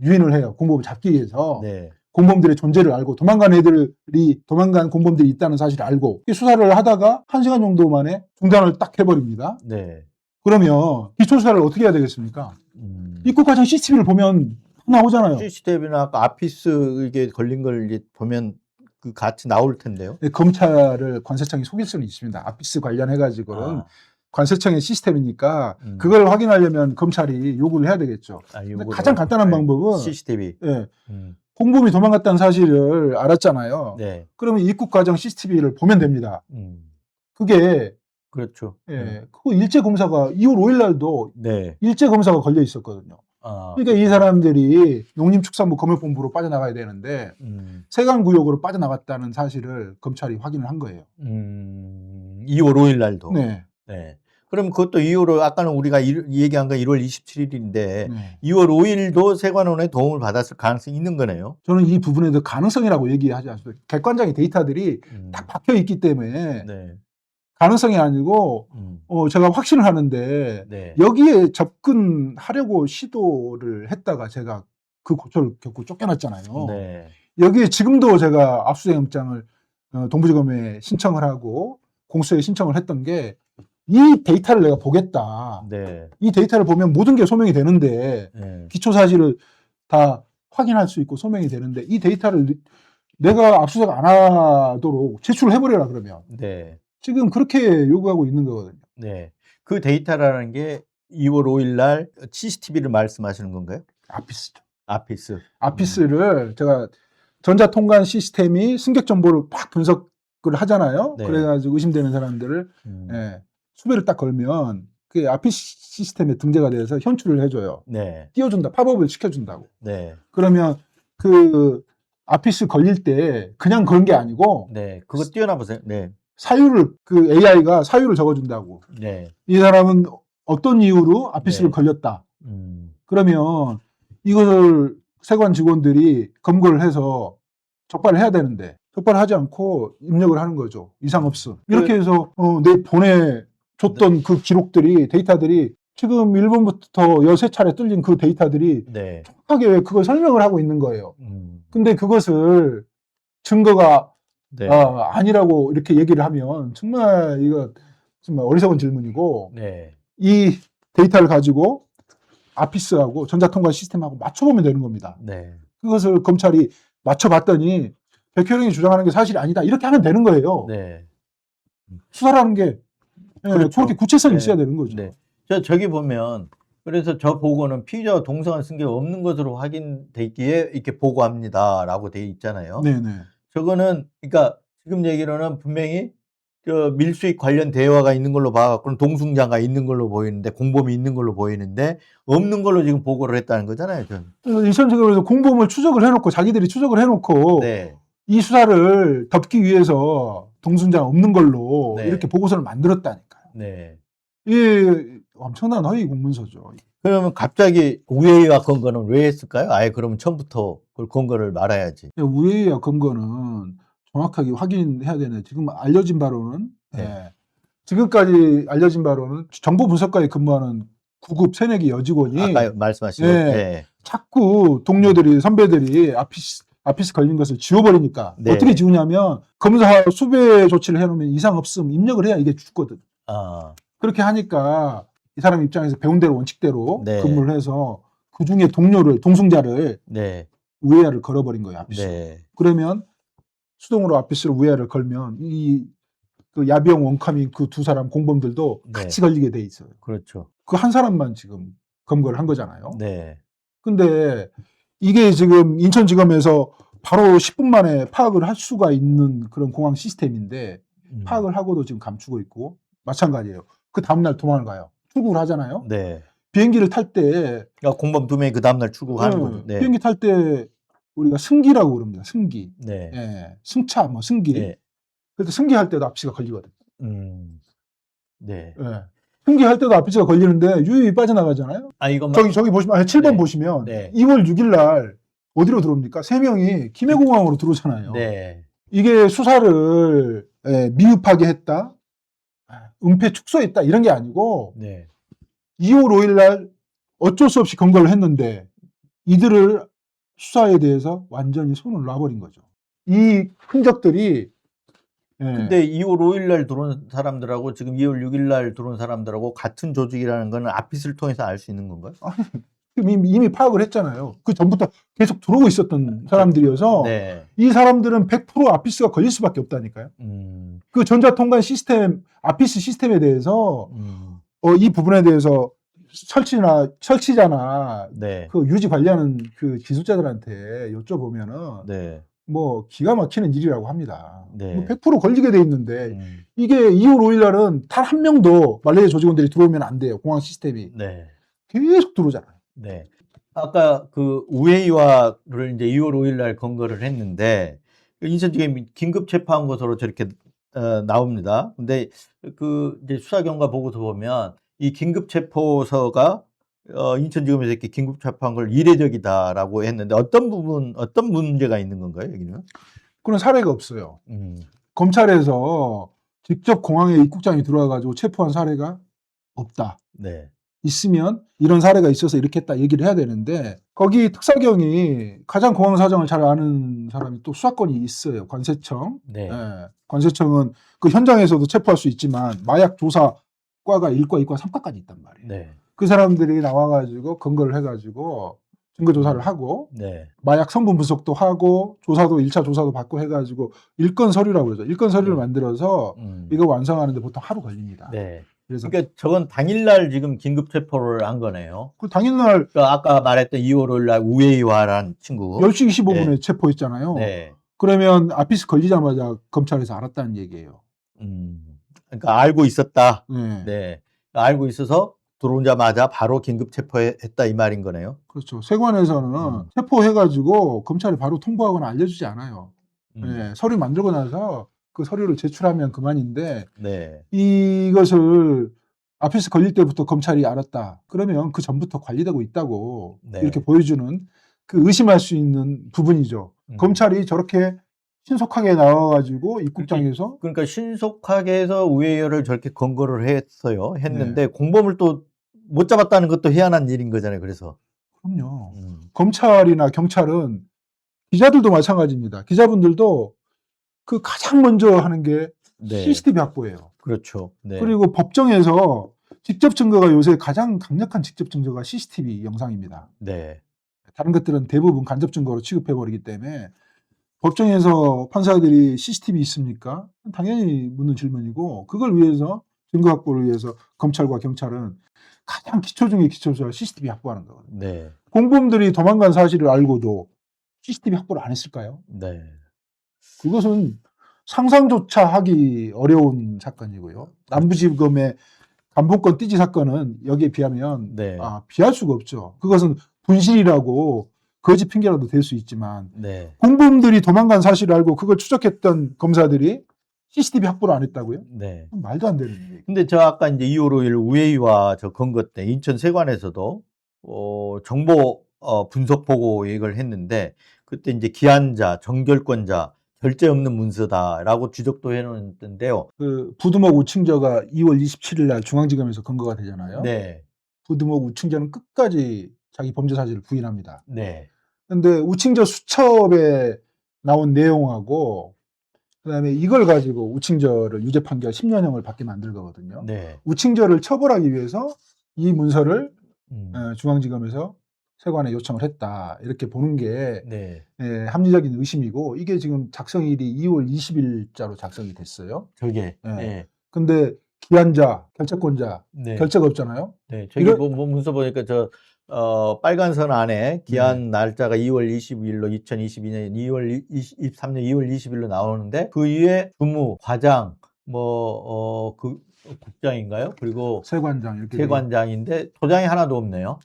유인을 해요. 공범을 잡기 위해서. 네. 공범들의 존재를 알고 도망간 공범들이 있다는 사실을 알고 수사를 하다가 1시간 정도 만에 중단을 딱 해버립니다. 네. 그러면 기초수사를 어떻게 해야 되겠습니까? 입국 과정 CCTV를 보면 나오잖아요. CCTV나 아까 아피스 이게 걸린 걸 이제 보면 그 같이 나올 텐데요. 검찰을 관세청이 속일 수는 있습니다. 아피스 관련해가지고는 아, 관세청의 시스템이니까 음. 그걸 확인하려면 검찰이 요구를 해야 되겠죠. 근데 요거를- 가장 간단한 네, 방법은 CCTV. 예, 음, 공범이 도망갔다는 사실을 알았잖아요. 네. 그러면 입국 과정 CCTV를 보면 됩니다. 그게 그렇죠. 그 일제 검사가 2월 5일 날도 네. 일제 검사가 걸려 있었거든요. 아, 그러니까 이 사람들이 농림축산부 검역본부로 빠져나가야 되는데 세관구역으로 빠져나갔다는 사실을 검찰이 확인을 한 거예요. 2월 5일 날도. 네. 네. 그럼 그것도 2월, 아까는 우리가 얘기한 건 1월 27일인데, 네. 2월 5일도 세관원의 도움을 받았을 가능성이 있는 거네요. 저는 이 부분에 대해 가능성이라고 얘기하지 않습니다. 객관적인 데이터들이 딱 박혀 있기 때문에 네. 가능성이 아니고 제가 확신을 하는데 네. 여기에 접근하려고 시도를 했다가 제가 그 고초를 겪고 쫓겨났잖아요. 네. 여기에 지금도 제가 압수수색영장을 동부지검에 신청을 하고 공수처에 신청을 했던 게 이 데이터를 내가 보겠다. 네. 이 데이터를 보면 모든 게 소명이 되는데 네. 기초 사실을 다 확인할 수 있고 소명이 되는데 이 데이터를 내가 압수수색 안 하도록 제출을 해버려라 그러면 네. 지금 그렇게 요구하고 있는 거거든요. 네. 그 데이터라는 게 2월 5일 날 CCTV를 말씀하시는 건가요? 아피스죠. 아피스. 아피스를 제가 전자통관 시스템이 승객 정보를 막 분석을 하잖아요. 네. 그래가지고 의심되는 사람들을 수배를 딱 걸면 그 아피스 시스템에 등재가 돼서 현출을 해줘요. 네. 띄워준다. 팝업을 시켜준다고. 네. 그러면 그 아피스 걸릴 때 그냥 건 게 아니고 네. 그거 띄워놔 보세요. 네. 사유를 그 AI가 사유를 적어준다고. 네. 이 사람은 어떤 이유로 아피스를 네. 걸렸다. 음. 그러면 이것을 세관 직원들이 검거를 해서 적발을 해야 되는데 적발을 하지 않고 입력을 하는 거죠. 이상 없음. 이렇게 해서 내 보내줬던 그 기록들이 데이터들이 지금 1번부터 13차례 뚫린 그 데이터들이 네. 정확하게 그걸 설명을 하고 있는 거예요. 음. 근데 그것을 증거가 네. 아니라고 이렇게 얘기를 하면 정말 이거 정말 어리석은 질문이고 네. 이 데이터를 가지고 아피스하고 전자통관 시스템하고 맞춰보면 되는 겁니다. 네. 그것을 검찰이 맞춰봤더니 백효령이 주장하는 게 사실이 아니다. 이렇게 하면 되는 거예요. 네. 수사라는 게 그렇죠. 그렇게 구체성이 네. 있어야 되는 거죠. 네. 저기 보면 그래서 저 보고는 피의자와 동성한 승객이 없는 것으로 확인돼 있기에 이렇게 보고합니다라고 돼 있잖아요. 네네. 저거는 그러니까 지금 얘기로는 분명히 저 밀수익 관련 대화가 있는 걸로 봐갖고는 동승자가 있는 걸로 보이는데 공범이 있는 걸로 보이는데 없는 걸로 지금 보고를 했다는 거잖아요. 저는. 일선적으로 공범을 추적을 해놓고 자기들이 추적을 해놓고 네. 이 수사를 덮기 위해서 동승자 없는 걸로 네. 이렇게 보고서를 만들었다니까요. 네. 이게 엄청난 허위 공문서죠. 그러면 갑자기 우회와 검거는 왜 했을까요? 아예 그러면 처음부터 그걸 검거를 말아야지. 우회와 검거는 정확하게 확인해야 되는 지금 알려진 바로는 네. 지금까지 알려진 바로는 정보 분석과에 근무하는 9급 새내기 여직원이 아까 말씀하신 네. 네. 자꾸 동료들이 선배들이 아피스 걸린 것을 지워버리니까 네. 어떻게 지우냐면 검사 수배 조치를 해놓으면 이상 없음 입력을 해야 이게 죽거든. 아. 그렇게 하니까 이 사람 입장에서 배운 대로 원칙대로 네. 근무를 해서 그 중에 동승자를 네. 우회를 걸어버린 거예요. 아피스. 네. 그러면 수동으로 아피스로 우회를 걸면 그 야비형 원카민 그 두 사람 공범들도 네. 같이 걸리게 돼 있어요. 그렇죠. 그 한 사람만 지금 검거를 한 거잖아요. 네. 근데 이게 지금 인천지검에서 바로 10분 만에 파악을 할 수가 있는 그런 공항 시스템인데 파악을 하고도 지금 감추고 있고 마찬가지예요. 그 다음날 도망을 가요. 출국을 하잖아요. 네. 비행기를 탈 때 그러니까 공범 2명이 그 다음날 출국하는 거죠. 네. 비행기 탈 때 우리가 승기라고 그럽니다. 승기. 네. 예. 승차 뭐 승기. 네. 그래서 승기할 때도 아피스가 걸리거든요. 네. 예. 승기할 때도 아피스가 걸리는데 유유히 빠져나가잖아요. 아 이것만 저기 보시면 7번 네. 보시면 네. 2월 6일 날 어디로 들어옵니까? 3명이 김해공항으로 들어오잖아요. 네. 이게 수사를 미흡하게 했다, 은폐 축소했다 이런 게 아니고 네. 2월 5일 날 어쩔 수 없이 검거를 했는데 이들을 수사에 대해서 완전히 손을 놔버린 거죠. 이 흔적들이 예. 근데 2월 5일 날 들어온 사람들하고 지금 2월 6일 날 들어온 사람들하고 같은 조직이라는 거는 아핏을 통해서 알 수 있는 건가요? 이미 파악을 했잖아요. 그 전부터 계속 들어오고 있었던 사람들이어서 네. 이 사람들은 100% 아피스가 걸릴 수밖에 없다니까요. 그 전자통관 시스템, 아피스 시스템에 대해서 이 부분에 대해서 설치자나 네. 그 유지 관리하는 그 기술자들한테 여쭤보면은 네. 뭐 기가 막히는 일이라고 합니다. 네. 뭐 100% 걸리게 돼 있는데 음. 이게 2월 5일 날은 단 한 명도 말레이시아 조직원들이 들어오면 안 돼요. 공항 시스템이 네. 계속 들어오잖아요. 네. 아까 그 우에이와를 이제 2월 5일 날 검거를 했는데 인천지검이 긴급 체포한 것으로 저렇게 나옵니다. 근데 그 이제 수사 경과 보고서 보면 이 긴급 체포서가 인천지검에서 이렇게 긴급 체포한 걸 이례적이다라고 했는데 어떤 문제가 있는 건가요, 여기는? 그런 사례가 없어요. 음. 검찰에서 직접 공항에 입국장이 들어와 가지고 체포한 사례가 없다. 네. 있으면 이런 사례가 있어서 이렇게 했다 얘기를 해야 되는데 거기 특사경이 가장 공항 사정을 잘 아는 사람이 또 수사권이 있어요. 관세청. 네. 예. 관세청은 그 현장에서도 체포할 수 있지만 마약 조사과가 1과, 2과, 3과까지 있단 말이에요. 네. 그 사람들이 나와가지고 근거를 해가지고 증거 조사를 하고 네. 마약 성분 분석도 하고 조사도 1차 조사도 받고 해가지고 일건 서류라고 그러죠. 일건 서류를 네. 만들어서 이거 완성하는데 보통 하루 걸립니다. 네. 그래서 그러니까 저건 당일날 지금 긴급 체포를 한 거네요. 그 당일날 그러니까 아까 말했던 2월 5일 날 우에이와라는 친구. 10시 25분에 네. 체포했잖아요. 네. 그러면 아피스 걸리자마자 검찰에서 알았다는 얘기예요. 그러니까 알고 있었다. 네. 네. 알고 있어서 들어오자마자 바로 긴급 체포했다 이 말인 거네요. 그렇죠. 세관에서는 체포해가지고 검찰에 바로 통보하거나 알려주지 않아요. 네. 서류 만들고 나서 그 서류를 제출하면 그만인데 네. 이것을 아피스 걸릴 때부터 검찰이 알았다. 그러면 그 전부터 관리되고 있다고 네. 이렇게 보여주는 그 의심할 수 있는 부분이죠. 검찰이 저렇게 신속하게 나와가지고 입국장에서 그러니까 신속하게 해서 우회열을 저렇게 검거를 했어요. 했는데 네. 공범을 또 못 잡았다는 것도 희한한 일인 거잖아요. 그래서. 그럼요. 검찰이나 경찰은 기자들도 마찬가지입니다. 기자분들도 그 가장 먼저 하는 게 네. CCTV 확보예요. 그렇죠. 네. 그리고 법정에서 직접 증거가 요새 가장 강력한 직접 증거가 CCTV 영상입니다. 네. 다른 것들은 대부분 간접 증거로 취급해버리기 때문에 법정에서 판사들이 CCTV 있습니까? 당연히 묻는 질문이고 그걸 위해서 증거 확보를 위해서 검찰과 경찰은 가장 기초 중에 기초죠. CCTV 확보하는 거거든요. 네. 공범들이 도망간 사실을 알고도 CCTV 확보를 안 했을까요? 네. 그것은 상상조차 하기 어려운 사건이고요. 남부지검의 간봉권 띠지 사건은 여기에 비하면 네. 비할 수가 없죠. 그것은 분실이라고 거짓 핑계라도 될 수 있지만 네. 공범들이 도망간 사실을 알고 그걸 추적했던 검사들이 CCTV 확보를 안 했다고요? 네. 말도 안 되는 얘기. 근데 저 아까 이제 2월 5일 우회이와 저 검거 때 인천 세관에서도 정보 분석 보고 얘기를 했는데 그때 이제 기한자, 정결권자, 결제 없는 문서다라고 지적도 해놓았는데요. 그 부두목 우층저가 2월 27일 날 중앙지검에서 검거가 되잖아요. 네. 부두목 우층저는 끝까지 자기 범죄 사실을 부인합니다. 네. 근데 우층저 수첩에 나온 내용하고 그다음에 이걸 가지고 우층저를 유죄 판결 10년형을 받게 만들 거거든요. 네. 우층저를 처벌하기 위해서 이 문서를 음. 중앙지검에서 세관에 요청을 했다. 이렇게 보는 게 네. 합리적인 의심이고 이게 지금 작성일이 2월 20일자로 작성이 됐어요. 저게. 네. 네. 근데 기한자, 결재권자, 네. 결재가 없잖아요. 네. 저기 뭐 문서 보니까 저 빨간 선 안에 기한 날짜가 2월 22일로 2022년 2월 23년 2월 20일로 나오는데 그 위에 주무, 과장, 그 국장인가요? 그리고 세관장 이렇게 세관장인데 도장이 하나도 없네요.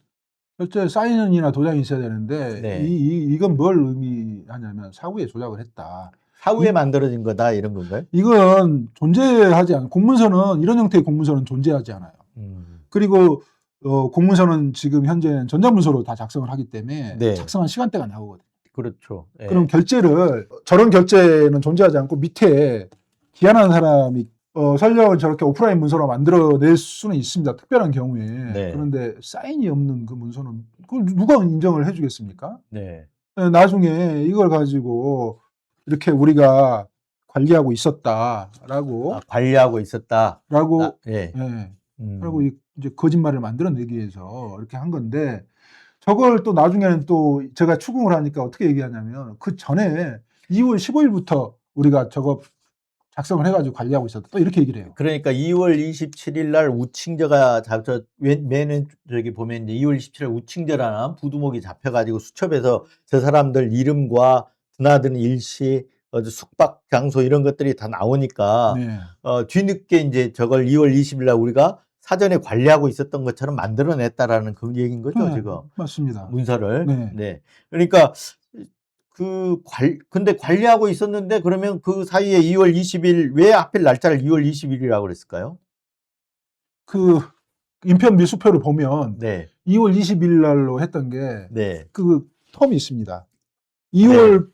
결제 사인이나 도장이 있어야 되는데 네. 이건 뭘 의미하냐면 사후에 조작을 했다. 사후에 만들어진 거다 이런 건가요? 이건 존재하지 않아요. 공문서는 이런 형태의 공문서는 존재하지 않아요. 그리고 공문서는 지금 현재는 전자문서로 다 작성을 하기 때문에 네. 작성한 시간대가 나오거든요. 그렇죠. 네. 그럼 결제를 저런 결제는 존재하지 않고 밑에 기한한 사람이 설령 저렇게 오프라인 문서로 만들어낼 수는 있습니다. 특별한 경우에. 네. 그런데 사인이 없는 그 문서는 그걸 누가 인정을 해주겠습니까? 네. 나중에 이걸 가지고 이렇게 우리가 관리하고 있었다라고 관리하고 있었다. 라고 예. 예. 음. 그리고 이제 거짓말을 만들어내기 위해서 이렇게 한 건데 저걸 또 나중에는 또 제가 추궁을 하니까 어떻게 얘기하냐면 그 전에 2월 15일부터 우리가 저거 작성을 해가지고 관리하고 있었다. 또 이렇게 얘기를 해요. 그러니까 2월 27일 날 우칭저가 맨 저기 보면 이제 2월 27일 우칭저라는 부두목이 잡혀가지고 수첩에서 저 사람들 이름과 드나드는 일시, 숙박 장소 이런 것들이 다 나오니까 네. 뒤늦게 이제 저걸 2월 20일 날 우리가 사전에 관리하고 있었던 것처럼 만들어냈다라는 그 얘기인 거죠, 네, 지금. 맞습니다. 문서를. 네. 네. 그러니까 근데 관리하고 있었는데 그러면 그 사이에 2월 20일 왜 하필 날짜를 2월 20일이라고 그랬을까요? 그 인편 밀수표를 보면 네. 2월 20일 날로 했던 게 네. 그 텀이 있습니다. 2월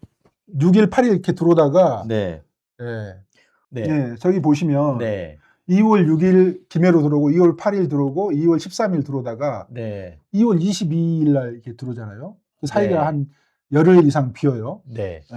6일, 8일 이렇게 들어오다가 네. 예. 네. 예, 저기 보시면 네. 2월 6일 김해로 들어오고 2월 8일 들어오고 2월 13일 들어오다가 네. 2월 22일 날 이렇게 들어오잖아요. 그 사이가 네. 한 열흘 이상 비어요. 네. 예.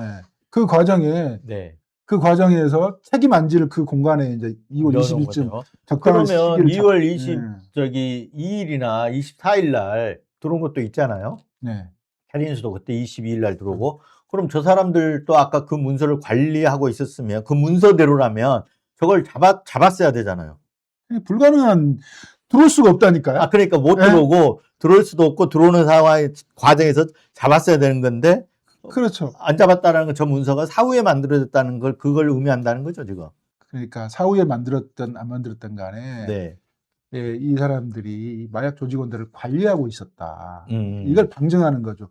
그 과정에 네. 그 과정에서 책임 안지를 그 공간에 이제 2월 넣어놓은 20일쯤 거죠. 적당한 그러면 시기를 2월 20 예. 저기 2일이나 24일 날 들어온 것도 있잖아요. 네. 해린수도 그때 22일 날 들어오고 그럼 저 사람들도 아까 그 문서를 관리하고 있었으면 그 문서대로라면 저걸 잡았어야 되잖아요. 불가능한 들어올 수가 없다니까요. 그러니까 못 네. 들어오고 들어올 수도 없고 들어오는 상황 과정에서 잡았어야 되는 건데 그렇죠. 안 잡았다는 건 저 문서가 사후에 만들어졌다는 걸 그걸 의미한다는 거죠, 지금. 그러니까 사후에 만들었든 안 만들었든 간에 네. 예, 이 사람들이 마약 조직원들을 관리하고 있었다. 음. 이걸 방증하는 거죠.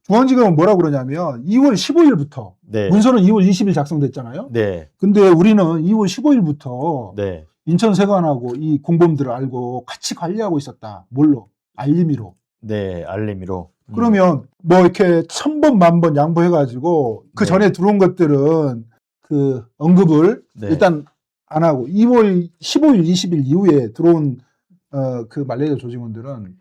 중앙지검은 뭐라고 그러냐면 2월 15일부터 네. 문서는 2월 20일 작성됐잖아요. 네. 근데 우리는 2월 15일부터 네. 인천세관하고 이 공범들을 알고 같이 관리하고 있었다. 뭘로? 알림이로. 네. 알림이로. 그러면 뭐 이렇게 1000번 만번 양보해가지고 그 네. 전에 들어온 것들은 그 언급을 네. 일단 안 하고 2월 15일, 20일 이후에 들어온 그 말레이시아 조직원들은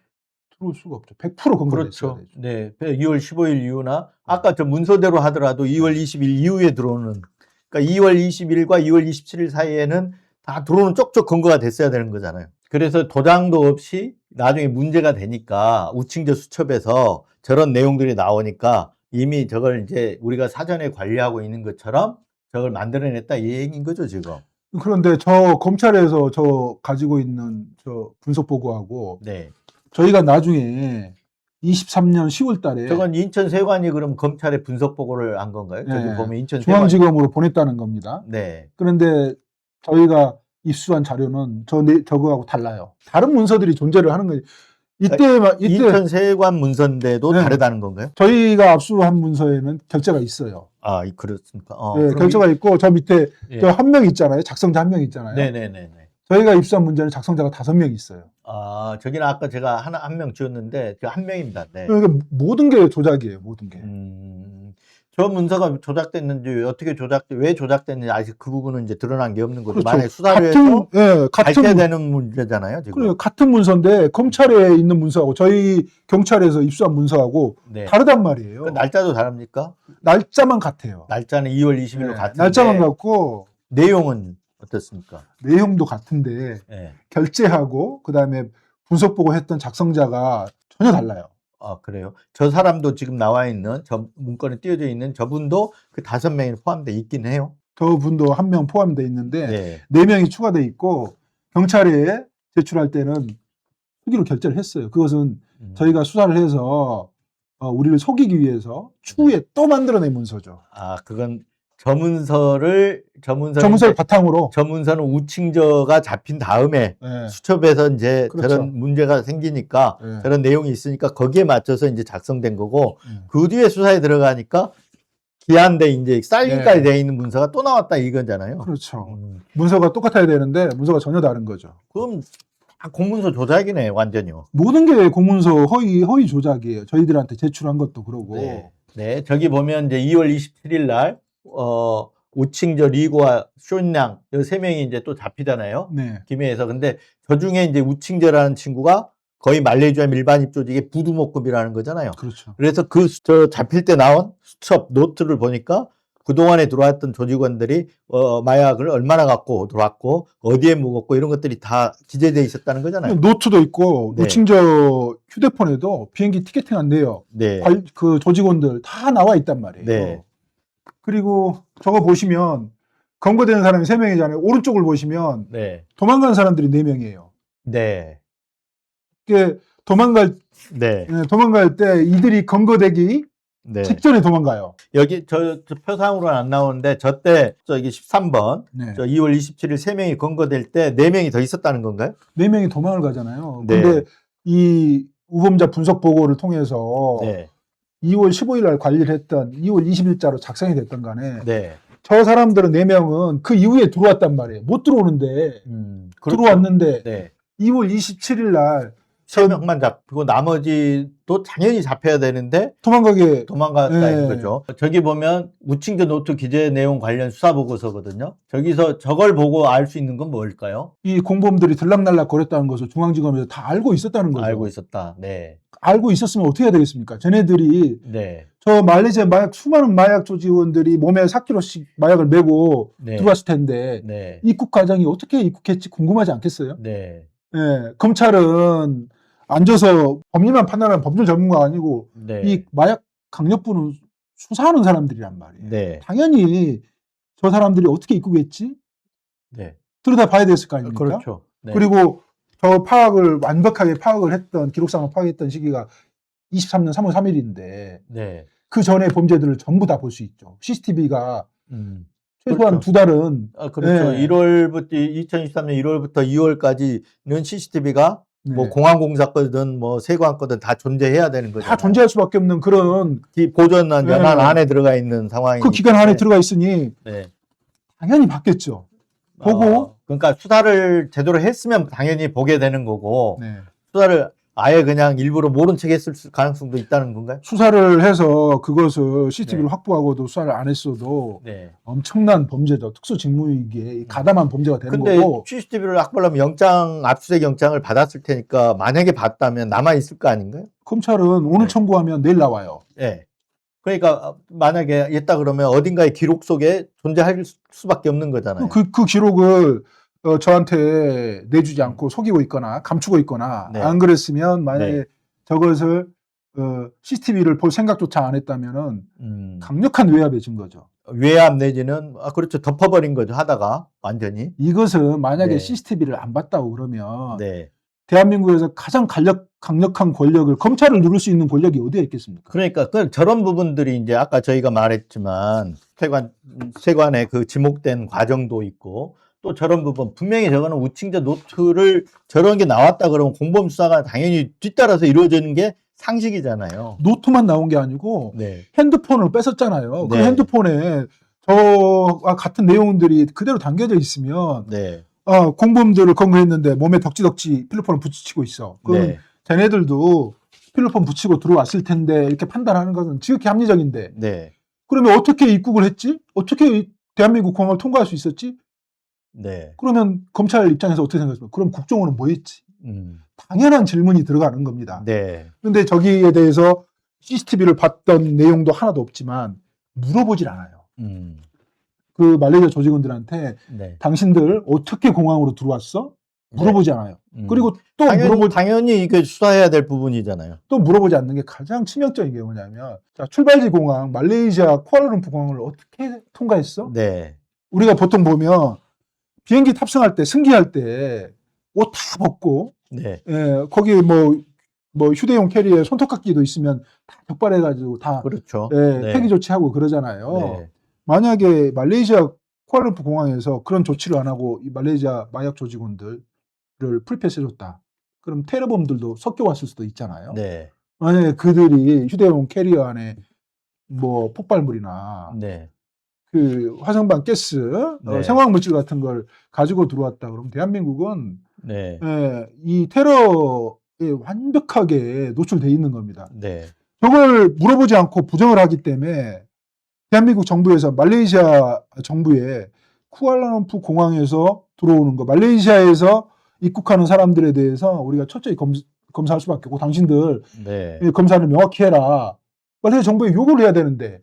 들어올 수가 없죠. 100% 검거됐어야 그렇죠. 되죠. 네. 2월 15일 이후나 아까 저 문서대로 하더라도 2월 20일 이후에 들어오는 그러니까 2월 20일과 2월 27일 사이에는 다 들어오는 쪽쪽 검거가 됐어야 되는 거잖아요. 그래서 도장도 없이 나중에 문제가 되니까 우칭저 수첩에서 저런 내용들이 나오니까 이미 저걸 이제 우리가 사전에 관리하고 있는 것처럼 저걸 만들어냈다 이 얘기인 거죠, 지금. 그런데 저 검찰에서 저 가지고 있는 저 분석 보고하고 네. 저희가 나중에 23년 10월 달에 저건 인천세관이 그럼 검찰에 분석 보고를 한 건가요? 네, 저기 보면 인천세관. 중앙지검으로 보냈다는 겁니다. 네. 그런데 저희가 입수한 자료는 저거하고 달라요. 다른 문서들이 존재를 하는 거예요. 이때 인천세관 문서인데도 네. 다르다는 건가요? 저희가 압수한 문서에는 결제가 있어요. 그렇습니까? 네, 결제가 있고 저 밑에 예. 저 한 명 있잖아요. 작성자 한 명 있잖아요. 네네네네. 저희가 입수한 문제는 작성자가 5명 있어요. 저기는 아까 제가 한 명 지었는데 저 한 명입니다. 네. 그러니까 모든 게 조작이에요. 모든 게. 저 문서가 조작됐는지 왜 조작됐는지 아직 그 부분은 이제 드러난 게 없는 거죠. 그렇죠. 만약에 수사를 해서 같은 밝혀야 되는 문제잖아요. 지금. 그래요. 같은 문서인데 검찰에 있는 문서하고 저희 경찰에서 입수한 문서하고 네. 다르단 말이에요. 그 날짜도 다릅니까? 날짜만 같아요. 날짜는 2월 20일로 같은데 날짜만 같고 내용은 어떻습니까? 내용도 같은데 네. 결제하고 그다음에 분석 보고 했던 작성자가 전혀 달라요. 그래요? 저 사람도 지금 나와 있는 저 문건에 띄어져 있는 저분도 그 5명이 포함되어 있긴 해요. 저 분도 한 명 포함되어 있는데 네. 4명이 추가되어 있고 경찰에 제출할 때는 수기로 결제를 했어요. 그것은 저희가 수사를 해서 우리를 속이기 위해서 추후에 또 만들어낸 문서죠. 그건 저 문서를 바탕으로 저 문서는 우칭저가 잡힌 다음에 네. 수첩에서 이제 그렇죠. 저런 문제가 생기니까 네. 저런 내용이 있으니까 거기에 맞춰서 이제 작성된 거고 그 뒤에 수사에 들어가니까 기한돼 이제 쌀기까지 돼 있는 문서가 또 나왔다 이거잖아요. 그렇죠. 문서가 똑같아야 되는데 문서가 전혀 다른 거죠. 그럼 다 공문서 조작이네 완전히요. 모든 게 공문서 허위 조작이에요. 저희들한테 제출한 것도 그러고. 네, 저기 보면 이제 2월 27일 날 우칭저 리고와 쇼냥 이 3명이 이제 또 잡히잖아요. 네. 김해에서. 근데 저 중에 이제 우칭저라는 친구가 거의 말레이시아 밀반입 조직의 부두목급이라는 거잖아요. 그렇죠. 그래서 저 잡힐 때 나온 수첩 노트를 보니까 그동안에 들어왔던 조직원들이 마약을 얼마나 갖고 들어왔고 어디에 묵었고 이런 것들이 다 기재돼 있었다는 거잖아요. 노트도 있고 네. 루칭저 휴대폰에도 비행기 티켓팅한 내역, 네. 그 조직원들 다 나와 있단 말이에요. 네. 그리고 저거 보시면 검거되는 사람이 3명이잖아요. 오른쪽을 보시면 네. 도망간 사람들이 4명이에요. 네. 이게 도망갈 네. 때 이들이 검거되기 네. 직전에 도망가요. 여기 저 표상으로는 안 나오는데 저때 저기 13번 네. 저 2월 27일 3명이 검거될 때 4명이 더 있었다는 건가요? 4명이 도망을 가잖아요. 네. 근데 이 우범자 분석 보고를 통해서 네. 2월 15일 날 관리를 했던 2월 20일자로 작성이 됐던 간에 네. 저 사람들은 4명은 그 이후에 들어왔단 말이에요. 못 들어오는데 그렇죠. 들어왔는데 네. 2월 27일 날 3명만 잡히고 나머지도 당연히 잡혀야 되는데 도망갔다 네. 이거죠. 저기 보면 우칭저 노트 기재 내용 관련 수사 보고서거든요. 저기서 저걸 보고 알 수 있는 건 뭘까요? 이 공범들이 들락날락 거렸다는 것을 중앙지검에서 다 알고 있었다는 거죠. 알고 있었다. 네. 알고 있었으면 어떻게 해야 되겠습니까? 쟤네들이 네. 저 말레이시아 수많은 마약 조직원들이 몸에 4kg씩 마약을 메고 네. 들어왔을 텐데 네. 입국 과정이 어떻게 입국했지 궁금하지 않겠어요? 네. 예, 검찰은 앉아서 법리만 판단하는 법률 전문가가 아니고 네. 이 마약 강력부는 수사하는 사람들이란 말이에요. 네. 당연히 저 사람들이 어떻게 입국했지? 네. 들여다봐야 됐을 거 아닙니까? 그렇죠. 네. 그리고 저 완벽하게 파악을 했던 기록상을 파악했던 시기가 23년 3월 3일인데 네. 그 전에 범죄들을 전부 다 볼 수 있죠. CCTV가 최소한 그렇죠. 2달은 그렇죠. 네. 2023년 1월부터 2월까지는 CCTV가 네. 뭐 공항공사 거든 뭐 세관 거든 다 존재해야 되는 거죠. 다 존재할 수밖에 없는 그런 보존 연한 네. 안에 들어가 있는 상황이. 그 기간 안에 들어가 있으니 네. 당연히 봤겠죠. 보고 그러니까 수사를 제대로 했으면 당연히 보게 되는 거고 네. 수사를 아예 그냥 일부러 모른 척 했을 가능성도 있다는 건가요? 수사를 해서 그것을 CCTV를 네. 확보하고도 수사를 안 했어도 네. 엄청난 범죄죠. 특수직무유기에 가담한 범죄가 되는 근데 거고. CCTV를 확보하려면 압수수색 영장을 받았을 테니까 만약에 받다면 남아 있을 거 아닌가요? 검찰은 오늘 네. 청구하면 내일 나와요. 네. 그러니까 만약에 있다 그러면 어딘가의 기록 속에 존재할 수밖에 없는 거잖아요. 그 기록을 저한테 내주지 않고 속이고 있거나 감추고 있거나 네. 안 그랬으면 만약에 네. 저것을 CCTV를 볼 생각조차 안 했다면은 강력한 외압의 증거죠. 외압 내지는 그렇죠. 덮어버린 거죠. 하다가 완전히. 이것은 만약에 네. CCTV를 안 봤다고 그러면 네. 대한민국에서 가장 강력한 권력을 검찰을 누를 수 있는 권력이 어디에 있겠습니까? 그러니까 저런 부분들이 이제 아까 저희가 말했지만 세관의 그 지목된 과정도 있고 또 저런 부분 분명히 저거는 우칭저 노트를 저런 게 나왔다 그러면 공범 수사가 당연히 뒤따라서 이루어지는 게 상식이잖아요. 노트만 나온 게 아니고 네. 핸드폰을 뺏었잖아요. 그 네. 핸드폰에 저와 같은 내용들이 그대로 담겨져 있으면 네. 공범들을 검거했는데 몸에 덕지덕지 필로폰을 붙이고 있어. 그럼 네. 쟤네들도 필로폰 붙이고 들어왔을 텐데 이렇게 판단하는 것은 지극히 합리적인데 네. 그러면 어떻게 입국을 했지? 어떻게 대한민국 공항을 통과할 수 있었지? 네. 그러면 검찰 입장에서 어떻게 생각했습니까? 그럼 국정원은 뭐 했지? 음. 당연한 질문이 들어가는 겁니다. 네. 그런데 저기에 대해서 CCTV를 봤던 내용도 하나도 없지만 물어보질 않아요. 그 말레이시아 조직원들한테 네. 당신들 어떻게 공항으로 들어왔어? 물어보지 않아요. 그리고 또 당연히 이게 수사해야 될 부분이잖아요. 또 물어보지 않는 게 가장 치명적인 게 뭐냐면 자, 출발지 공항 말레이시아 쿠알라룸푸 공항을 어떻게 통과했어? 네. 우리가 보통 보면 비행기 탑승할 때 승기할 때 옷 다 벗고 네. 거기 뭐 휴대용 캐리어에 손톱깎이도 있으면 다 적발해가지고 다 그렇죠. 네. 폐기 조치하고 그러잖아요. 네. 만약에 말레이시아 쿠알라룸푸 공항에서 그런 조치를 안 하고 이 말레이시아 마약 조직원들을 풀패스해줬다. 그럼 테러범들도 섞여왔을 수도 있잖아요. 네. 만약에 그들이 휴대용 캐리어 안에 뭐 폭발물이나 네. 그 화성방 가스, 네. 생화학물질 같은 걸 가지고 들어왔다. 그러면 대한민국은 네. 이 테러에 완벽하게 노출돼 있는 겁니다. 네. 저걸 물어보지 않고 부정을 하기 때문에 대한민국 정부에서 말레이시아 정부에 쿠알라룸푸 공항에서 들어오는 거, 말레이시아에서 입국하는 사람들에 대해서 우리가 철저히 검사할 수밖에 없고 당신들 네. 검사를 명확히 해라. 말레이시아 정부에 요구를 해야 되는데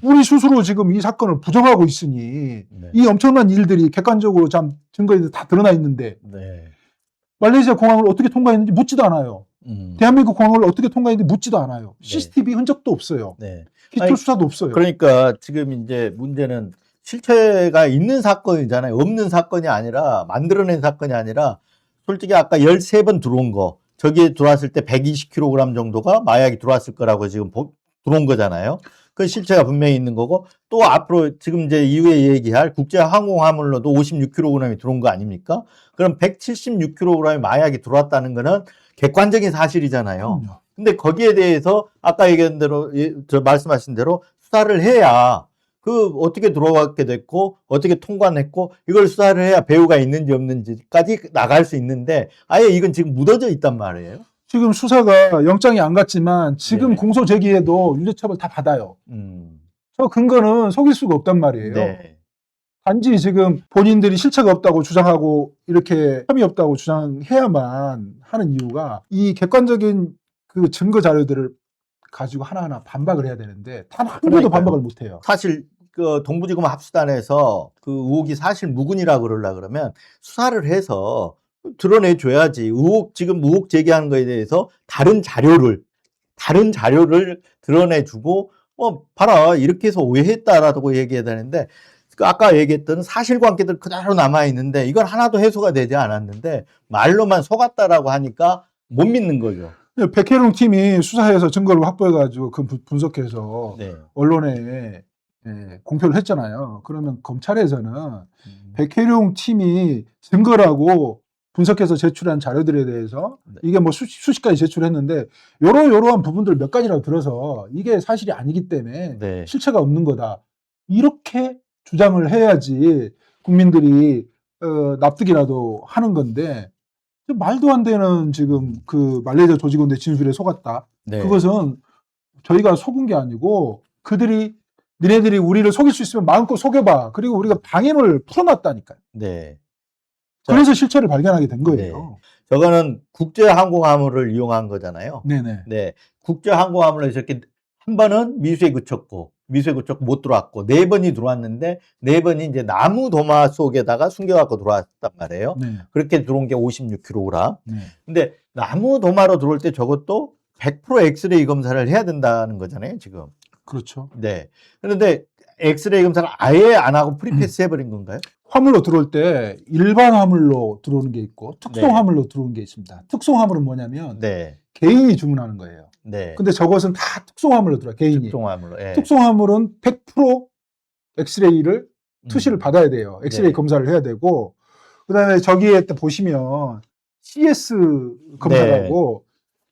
우리 스스로 지금 이 사건을 부정하고 있으니 네. 이 엄청난 일들이 객관적으로 참 증거에 다 드러나 있는데 네. 말레이시아 공항을 어떻게 통과했는지 묻지도 않아요. 대한민국 공항을 어떻게 통과했는지 묻지도 않아요. 네. CCTV 흔적도 없어요. 네. 기초 아니, 수사도 없어요. 그러니까 지금 이제 문제는 실체가 있는 사건이잖아요. 없는 사건이 아니라 만들어낸 사건이 아니라 솔직히 아까 13번 들어온 거 저기에 들어왔을 때 120kg 정도가 마약이 들어왔을 거라고 지금 들어온 거잖아요. 그 실체가 분명히 있는 거고 또 앞으로 지금 이제 이후에 얘기할 국제 항공화물로도 56kg이 들어온 거 아닙니까? 그럼 176kg의 마약이 들어왔다는 거는 객관적인 사실이잖아요. 그럼요. 근데 거기에 대해서 아까 얘기한 대로 말씀하신 대로 수사를 해야 그 어떻게 들어왔게 됐고 어떻게 통관했고 이걸 수사를 해야 배후가 있는지 없는지까지 나갈 수 있는데 아예 이건 지금 묻어져 있단 말이에요. 지금 수사가 영장이 안 갔지만 지금 네. 공소 제기에도 유죄처벌 다 받아요. 음. 저 근거는 속일 수가 없단 말이에요. 네. 단지 지금 본인들이 실체가 없다고 주장하고 이렇게 혐의 없다고 주장해야만 하는 이유가 이 객관적인 그 증거 자료들을 가지고 하나하나 반박을 해야 되는데 단 한 개도 그러니까요. 반박을 못 해요. 사실 그 동부지검 합수단에서 그 의혹이 사실 무근이라 그러려 그러면 수사를 해서 드러내줘야지. 지금 의혹 제기하는 거에 대해서 다른 자료를 드러내주고 봐라 이렇게 해서 오해했다라고 얘기해야 되는데 그 아까 얘기했던 사실관계들 그대로 남아있는데 이건 하나도 해소가 되지 않았는데 말로만 속았다라고 하니까 못 믿는 거죠. 백혜룡 팀이 수사해서 증거를 확보해가지고 그 분석해서 네. 언론에 공표를 했잖아요. 그러면 검찰에서는 백혜룡 팀이 증거라고 분석해서 제출한 자료들에 대해서 네. 이게 뭐 수십 가지 제출했는데 요러한 부분들 몇 가지라도 들어서 이게 사실이 아니기 때문에 네. 실체가 없는 거다. 이렇게 주장을 해야지 국민들이 납득이라도 하는 건데 말도 안 되는 지금 그 말레이시아 조직원들 진술에 속았다. 네. 그것은 저희가 속은 게 아니고 니네들이 우리를 속일 수 있으면 마음껏 속여봐. 그리고 우리가 방임을 풀어놨다니까요. 네. 그래서 실체를 발견하게 된 거예요. 저거는 국제항공화물을 이용한 거잖아요. 네네. 네. 국제항공화물에서 이렇게 한 번은 미수에 그쳤고 못 들어왔고 4번이 들어왔는데 4번이 이제 나무 도마 속에다가 숨겨갖고 들어왔단 말이에요. 네. 그렇게 들어온 게 56kg. 네. 근데 나무 도마로 들어올 때 저것도 100% 엑스레이 검사를 해야 된다는 거잖아요, 지금. 그렇죠. 네. 그런데 엑스레이 검사를 아예 안 하고 프리패스 해버린 건가요? 화물로 들어올 때 일반 화물로 들어오는 게 있고 특송 네. 화물로 들어오는 게 있습니다. 특송 화물은 뭐냐면 네. 개인이 주문하는 거예요. 네. 근데 저것은 다 특송 화물로 들어요. 개인이. 특송화물로. 예. 특송 화물은 100% 엑스레이를 투시를 받아야 돼요. 엑스레이 네. 검사를 해야 되고 그다음에 저기에 또 보시면 CS 검사라고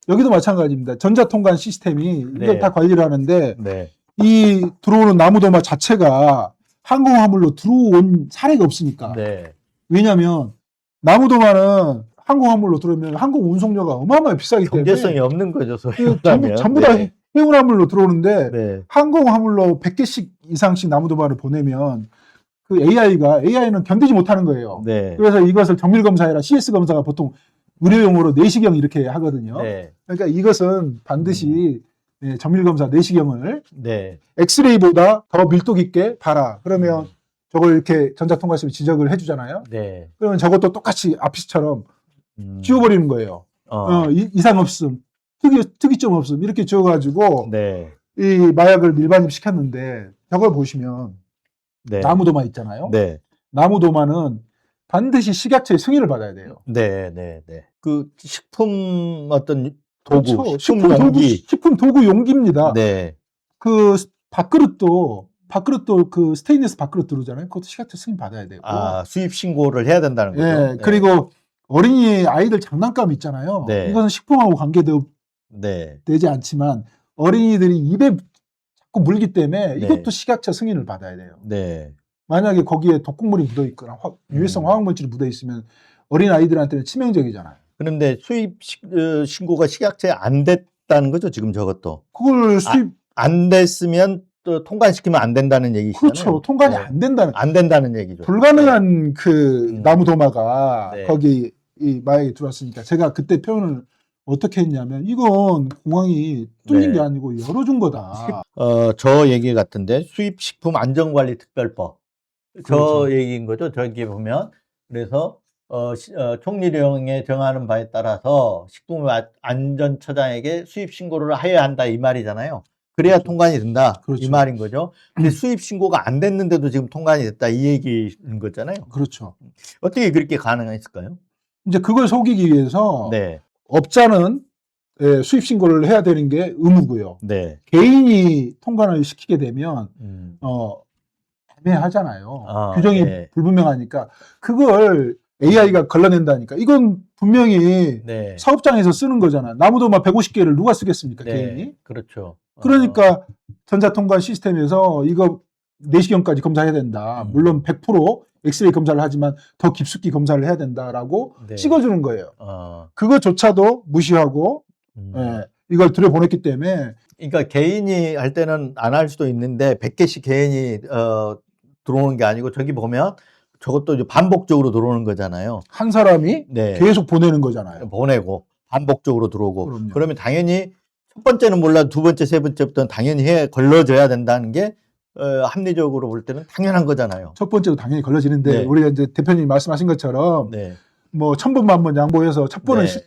여기도 마찬가지입니다. 전자통관 시스템이 이걸 네. 다 관리를 하는데 네. 이 들어오는 나무도마 자체가 항공화물로 들어온 사례가 없으니까. 네. 왜냐하면 나무도마는 항공화물로 들어오면 항공 운송료가 어마어마하게 비싸기 때문에 경제성이 없는 거죠, 소위 그 말하면. 전부 다 네. 해운화물로 들어오는데 네. 항공화물로 100개씩 이상씩 나무도마를 보내면 그 AI는 견디지 못하는 거예요. 네. 그래서 이것을 정밀검사해라. CS 검사가 보통 의료용어로 내시경 이렇게 하거든요. 네. 그러니까 이것은 반드시 정밀검사 내시경을 네. 엑스레이보다 더 밀도 깊게 봐라. 그러면 저걸 이렇게 전자통과시로 지적을 해주잖아요. 네. 그러면 저것도 똑같이 아피스처럼 음. 지워버리는 거예요. 이상 없음, 특이점 없음 이렇게 지워가지고 네. 이 마약을 밀반입 시켰는데 저걸 보시면 네. 나무도마 있잖아요. 네. 나무도마는 반드시 식약처의 승인을 받아야 돼요. 네. 네. 네. 그 식품 어떤 도구, 그렇죠. 식품 용기. 식품 도구 용기입니다. 네. 그 밥그릇도 그 스테인리스 밥그릇 들어오잖아요. 그것도 식약처 승인 받아야 되고. 아, 수입 신고를 해야 된다는 거죠. 예, 그리고 어린이 아이들 장난감 있잖아요. 네. 이것은 식품하고 관계되지 네. 않지만 어린이들이 입에 자꾸 물기 때문에 네. 이것도 식약처 승인을 받아야 돼요. 네. 만약에 거기에 독극물이 묻어 있거나 유해성 화학물질이 묻어 있으면 어린 아이들한테는 치명적이잖아요. 그런데 수입 신고가 식약처에 안 됐다는 거죠, 지금 저것도. 그걸 수입 안 됐으면 또 통관시키면 안 된다는 얘기시잖아요. 그렇죠. 통관이 네. 안 된다는 얘기죠. 불가능한 그 나무도마가 네. 거기 이 마약이 들어왔으니까 제가 그때 표현을 어떻게 했냐면 이건 공항이 뚫린 네. 게 아니고 열어준 거다. 저 얘기 같은데 수입식품 안전관리특별법 그렇죠. 저 얘기인 거죠. 저기 보면 그래서 총리령에 정하는 바에 따라서 식품안전처장에게 수입 신고를 해야 한다 이 말이잖아요. 그래야 그렇죠. 통관이 된다 이 그렇죠. 말인 거죠. 근데 수입 신고가 안 됐는데도 지금 통관이 됐다 이 얘기인 거잖아요. 그렇죠. 어떻게 그렇게 가능했을까요? 이제 그걸 속이기 위해서 네, 업자는 수입 신고를 해야 되는 게 의무고요. 네, 개인이 통관을 시키게 되면 음, 애매하잖아요. 아, 규정이 네. 불분명하니까 그걸 AI가 걸러낸다니까. 이건 분명히 네, 사업장에서 쓰는 거잖아. 나무도마 150개를 누가 쓰겠습니까, 개인이? 네, 그렇죠. 그러니까 전자통관 시스템에서 이거 내시경까지 검사해야 된다. 물론 100% 엑스레이 검사를 하지만 더 깊숙이 검사를 해야 된다라고 네. 찍어주는 거예요. 어, 그거조차도 무시하고 이걸 들여보냈기 때문에 그러니까 개인이 할 때는 안 할 수도 있는데 100개씩 개인이 들어오는 게 아니고 저기 보면 저것도 이제 반복적으로 들어오는 거잖아요. 한 사람이 네. 계속 보내는 거잖아요. 보내고 반복적으로 들어오고 그럼요. 그러면 당연히 첫 번째는 몰라도 두 번째, 세 번째부터는 당연히 걸러져야 된다는 게 합리적으로 볼 때는 당연한 거잖아요. 첫 번째도 당연히 걸러지는데 네. 우리가 이제 대표님이 말씀하신 것처럼 네. 뭐 1000번 만번 양보해서 첫 번은 네.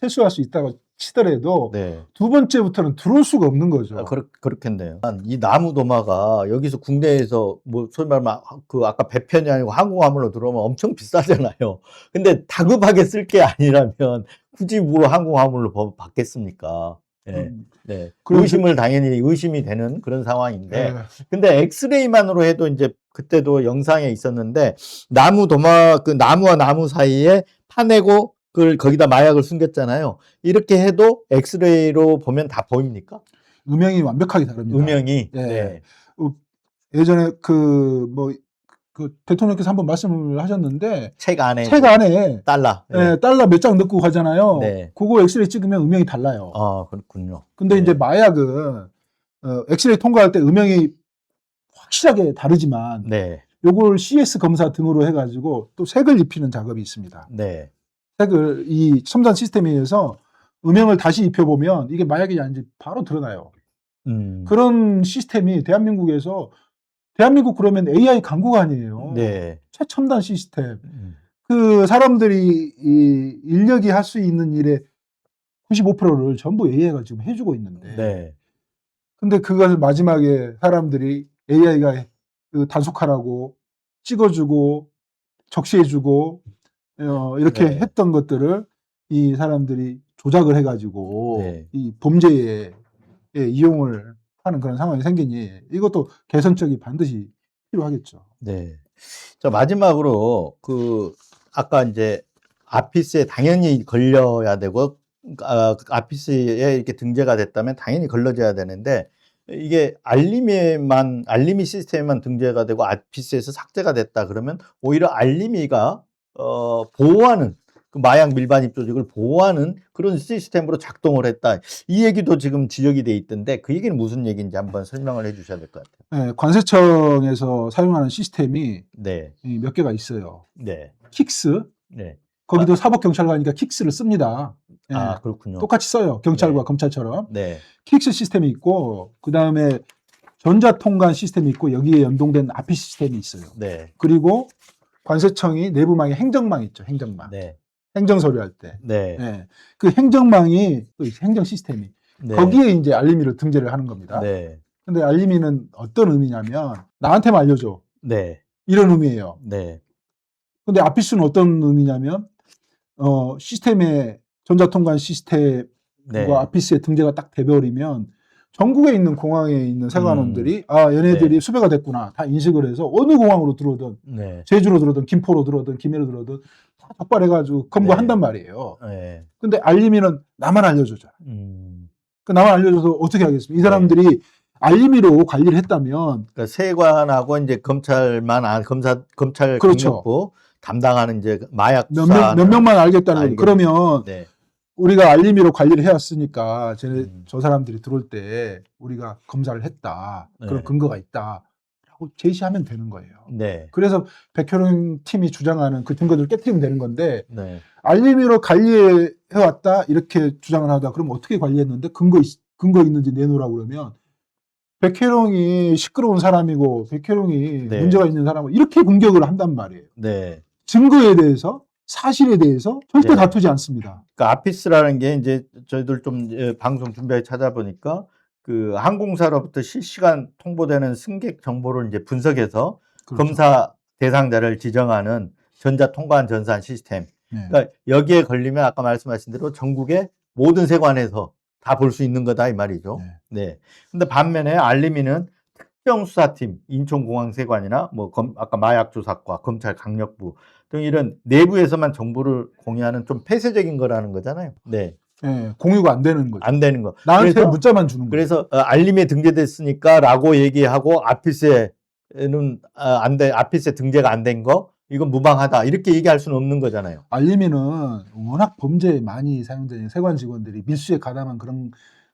실수할 수 있다고 치더라도 네. 두 번째부터는 들어올 수가 없는 거죠. 그렇겠네요. 이 나무도마가 여기서 국내에서 뭐 소위 말하면 그 아까 배편이 아니고 항공화물로 들어오면 엄청 비싸잖아요. 근데 다급하게 쓸 게 아니라면 굳이 뭐 항공화물로 받겠습니까? 네. 네. 의심이 되는 그런 상황인데. 네. 근데 엑스레이만으로 해도 이제 그때도 영상에 있었는데 나무도마 그 나무와 나무 사이에 파내고 그걸 거기다 마약을 숨겼잖아요. 이렇게 해도 엑스레이로 보면 다 보입니까? 음영이 완벽하게 다릅니다. 음영이. 예. 네. 예전에 그 대통령께서 한번 말씀을 하셨는데 책 안에 달러. 예, 달러 몇 장 넣고 가잖아요. 네. 그거 엑스레이 찍으면 음영이 달라요. 아, 그렇군요. 근데 네. 이제 마약은 엑스레이 통과할 때 음영이 확실하게 다르지만 네. 요걸 CS 검사 등으로 해가지고 또 색을 입히는 작업이 있습니다. 네. 색을 이 첨단 시스템에 의해서 음영을 다시 입혀보면 이게 마약이 아닌지 바로 드러나요. 그런 시스템이 대한민국 그러면 AI 강국 아니에요. 네. 최첨단 시스템. 그 사람들이 이 인력이 할 수 있는 일의 95%를 전부 AI가 지금 해주고 있는데. 네. 근데 그걸 마지막에 사람들이 AI가 단속하라고 찍어주고 적시해주고 이렇게 네. 했던 것들을 이 사람들이 조작을 해가지고 네. 이 범죄에 이용을 하는 그런 상황이 생기니 이것도 개선책이 반드시 필요하겠죠. 네. 자, 마지막으로 아까 이제 아피스에 당연히 걸려야 되고 아피스에 이렇게 등재가 됐다면 당연히 걸러져야 되는데 이게 알림이 시스템에만 등재가 되고 아피스에서 삭제가 됐다 그러면 오히려 알림이가 보호하는 그 마약 밀반입 조직을 보호하는 그런 시스템으로 작동을 했다. 이 얘기도 지금 지적이 돼 있던데 그 얘기는 무슨 얘기인지 한번 설명을 해 주셔야 될 것 같아요. 네, 관세청에서 사용하는 시스템이 네. 몇 개가 있어요. 네. 킥스. 네. 거기도 사법경찰관이니까 킥스를 씁니다. 네, 아, 그렇군요. 똑같이 써요. 경찰과 네. 검찰처럼. 네. 킥스 시스템이 있고 그다음에 전자통관 시스템이 있고 여기에 연동된 아피 시스템이 있어요. 네. 그리고 관세청이 내부망에 행정망 있죠. 행정망. 네. 행정 서류할 때. 네. 네. 그 행정망이 행정 시스템이 네. 거기에 이제 알림이를 등재를 하는 겁니다. 네. 근데 알림이는 어떤 의미냐면 나한테만 알려줘. 네. 이런 의미예요. 네. 근데 아피스는 어떤 의미냐면 시스템에 전자통관 시스템과 네. 아피스에 등재가 딱 돼버리면 전국에 있는 공항에 있는 세관원들이 얘네들이 네. 수배가 됐구나 다 인식을 해서 어느 공항으로 들어오든 네. 제주로 들어오든 김포로 들어오든 김해로 들어오든 다 적발해가지고 검거한단 말이에요. 네. 근데 알림이는 나만 알려주자. 그 나만 알려줘서 어떻게 하겠습니까? 이 사람들이 알림이로 관리를 했다면 그러니까 세관하고 이제 검찰 그렇죠. 경력부 담당하는 이제 마약사 몇 명만 알겠다는 거예요. 알겠- 그러면 네. 우리가 알림이로 관리를 해왔으니까 저 사람들이 들어올 때 우리가 검사를 했다. 그런 네. 근거가 있다. 라고 제시하면 되는 거예요. 네. 그래서 백효령 팀이 주장하는 그 증거들을 깨뜨리면 되는 건데 네. 알림이로 관리해왔다 이렇게 주장을 하다 그러면 어떻게 관리했는데 근거 있는지 내놓으라고 그러면 백혜룡이 시끄러운 사람이고 백혜룡이 네. 문제가 있는 사람이고 이렇게 공격을 한단 말이에요. 네. 증거에 대해서 사실에 대해서 절대 네. 다투지 않습니다. 그러니까 아피스라는 게 이제 저희들 좀 방송 준비해 찾아보니까 그 항공사로부터 실시간 통보되는 승객 정보를 이제 분석해서 그렇죠. 검사 대상자를 지정하는 전자통관 전산 시스템. 네. 그러니까 여기에 걸리면 아까 말씀하신 대로 전국의 모든 세관에서 다 볼 수 있는 거다 이 말이죠. 네. 네. 근데 반면에 알림이는 특정 수사팀, 인천공항세관이나 뭐 아까 마약조사과, 검찰 강력부 등 이런 내부에서만 정보를 공유하는 좀 폐쇄적인 거라는 거잖아요. 네. 네, 공유가 안 되는 거죠. 안 되는 거. 나한테 그래서- 문자만 주는 거예요. 그래서 알림에 등재됐으니까라고 얘기하고 아피스에는 아피스에 등재가 안 된 거 이건 무방하다 이렇게 얘기할 수는 없는 거잖아요. 알림이는 워낙 범죄에 많이 사용되는 세관 직원들이 밀수에 가담한 그런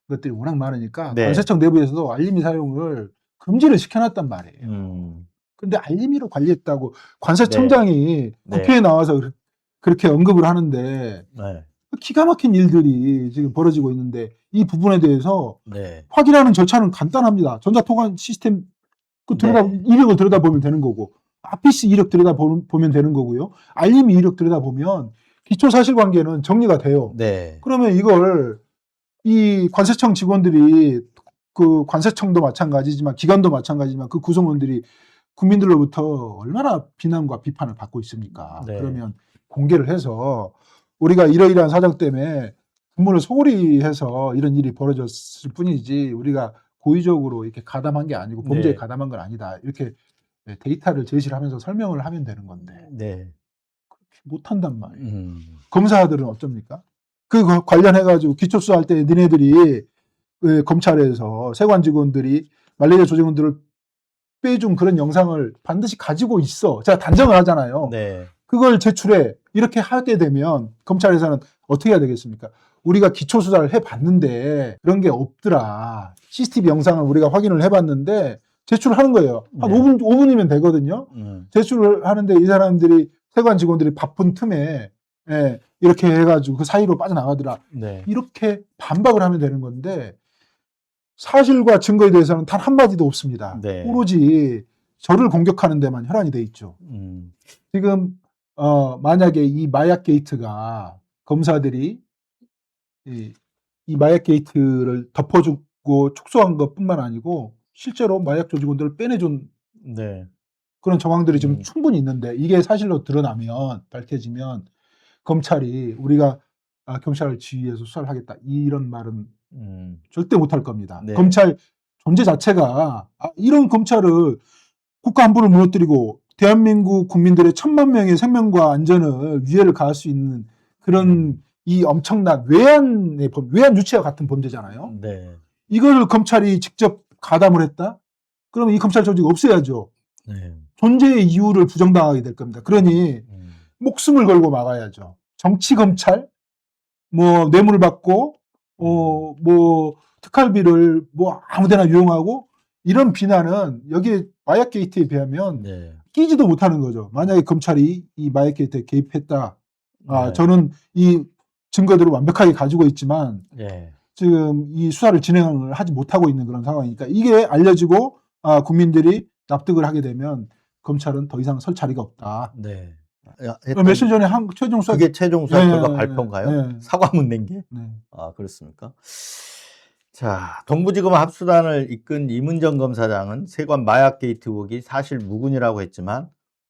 것들이 워낙 많으니까 네. 관세청 내부에서도 알림이 사용을 금지를 시켜놨단 말이에요. 근데 알림이로 관리했다고 관세청장이 네. 국회에 나와서 그렇게 언급을 하는데 네. 기가 막힌 일들이 지금 벌어지고 있는데 이 부분에 대해서 네. 확인하는 절차는 간단합니다. 전자통관 시스템 네. 이력을 들여다보면 되는 거고 아피스 이력 들여다보면 되는 거고요. 알림이 이력 들여다보면 기초사실관계는 정리가 돼요. 네. 그러면 이걸 이 관세청 직원들이 그 관세청도 마찬가지지만 기관도 마찬가지지만 그 구성원들이 국민들로부터 얼마나 비난과 비판을 받고 있습니까? 네. 그러면 공개를 해서 우리가 이러이러한 사정 때문에 국민을 소홀히 해서 이런 일이 벌어졌을 뿐이지 우리가 고의적으로 이렇게 가담한 게 아니고 범죄에 네. 가담한 건 아니다. 이렇게 데이터를 제시를 하면서 설명을 하면 되는 건데 네. 못한단 말이에요. 검사들은 어쩝니까? 그 관련해가지고 기초수사할 때 니네들이 검찰에서 세관 직원들이 말레이시아 조직원들을 빼준 그런 영상을 반드시 가지고 있어. 제가 단정을 하잖아요. 네. 그걸 제출해. 이렇게 하게 되면 검찰에서는 어떻게 해야 되겠습니까? 우리가 기초수사를 해봤는데 그런 게 없더라. CCTV 영상을 우리가 확인을 해봤는데 제출을 하는 거예요. 한 네. 5분이면 되거든요. 제출을 하는데 이 사람들이 세관 직원들이 바쁜 틈에 이렇게 해가지고 그 사이로 빠져나가더라. 네. 이렇게 반박을 하면 되는 건데 사실과 증거에 대해서는 단 한마디도 없습니다. 네. 오로지 저를 공격하는 데만 혈안이 돼 있죠. 지금 만약에 이 마약 게이트가 검사들이 이 마약 게이트를 덮어주고 축소한 것뿐만 아니고 실제로 마약 조직원들을 빼내준 네. 그런 정황들이 좀 충분히 있는데 이게 사실로 드러나면 밝혀지면 검찰이 우리가 경찰을 지휘해서 수사를 하겠다 이런 말은 절대 못할 겁니다. 네. 검찰 존재 자체가 이런 검찰을 국가 안보를 무너뜨리고 대한민국 국민들의 1,000만 명의 생명과 안전을 위해를 가할 수 있는 그런 이 엄청난 외환 유치와 같은 범죄잖아요. 네. 이걸 검찰이 직접 가담을 했다? 그러면 이 검찰 조직 없애야죠. 네. 존재의 이유를 부정당하게 될 겁니다. 그러니 목숨을 걸고 막아야죠. 정치 검찰, 뭐 뇌물을 받고, 뭐 특활비를 뭐 아무데나 유용하고 이런 비난은 여기에 마약 게이트에 비하면 네. 끼지도 못하는 거죠. 만약에 검찰이 이 마약 게이트에 개입했다. 네. 저는 이 증거들을 완벽하게 가지고 있지만 네. 지금 이 수사를 진행을 하지 못하고 있는 그런 상황이니까 이게 알려지고 국민들이 납득을 하게 되면 검찰은 더 이상 설 자리가 없다. 네. 며칠 전에 최종 수사 그게 최종 수사 네, 결과 발표인가요? 네. 사과문 낸 게? 네. 그렇습니까? 자, 동부지검 합수단을 이끈 이문정 검사장은 세관 마약 게이트 의혹이 사실 무근이라고 했지만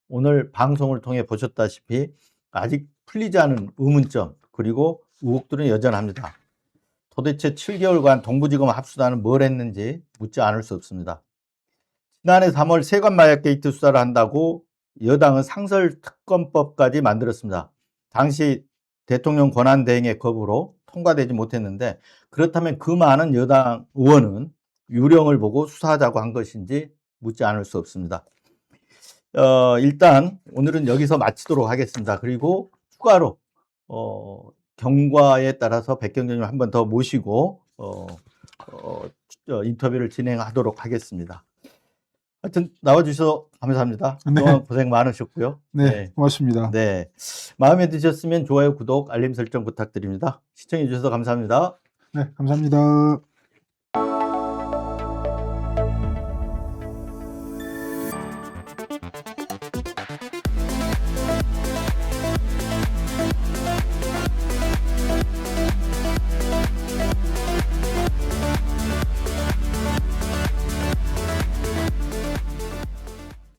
오늘 방송을 통해 보셨다시피 아직 풀리지 않은 의문점 그리고 의혹들은 여전합니다. 도대체 7개월간 동부지검 합수단은 뭘 했는지 묻지 않을 수 없습니다. 지난해 3월 세관 마약 게이트 수사를 한다고 여당은 상설특검법까지 만들었습니다. 당시 대통령 권한대행의 겁으로 통과되지 못했는데 그렇다면 그 많은 여당 의원은 유령을 보고 수사하자고 한 것인지 묻지 않을 수 없습니다. 일단 오늘은 여기서 마치도록 하겠습니다. 그리고 추가로 경과에 따라서 백경정님 한 번 더 모시고 인터뷰를 진행하도록 하겠습니다. 하여튼 나와주셔서 감사합니다. 네. 그동안 고생 많으셨고요. 네, 고맙습니다. 네. 마음에 드셨으면 좋아요, 구독, 알림 설정 부탁드립니다. 시청해 주셔서 감사합니다. 네, 감사합니다.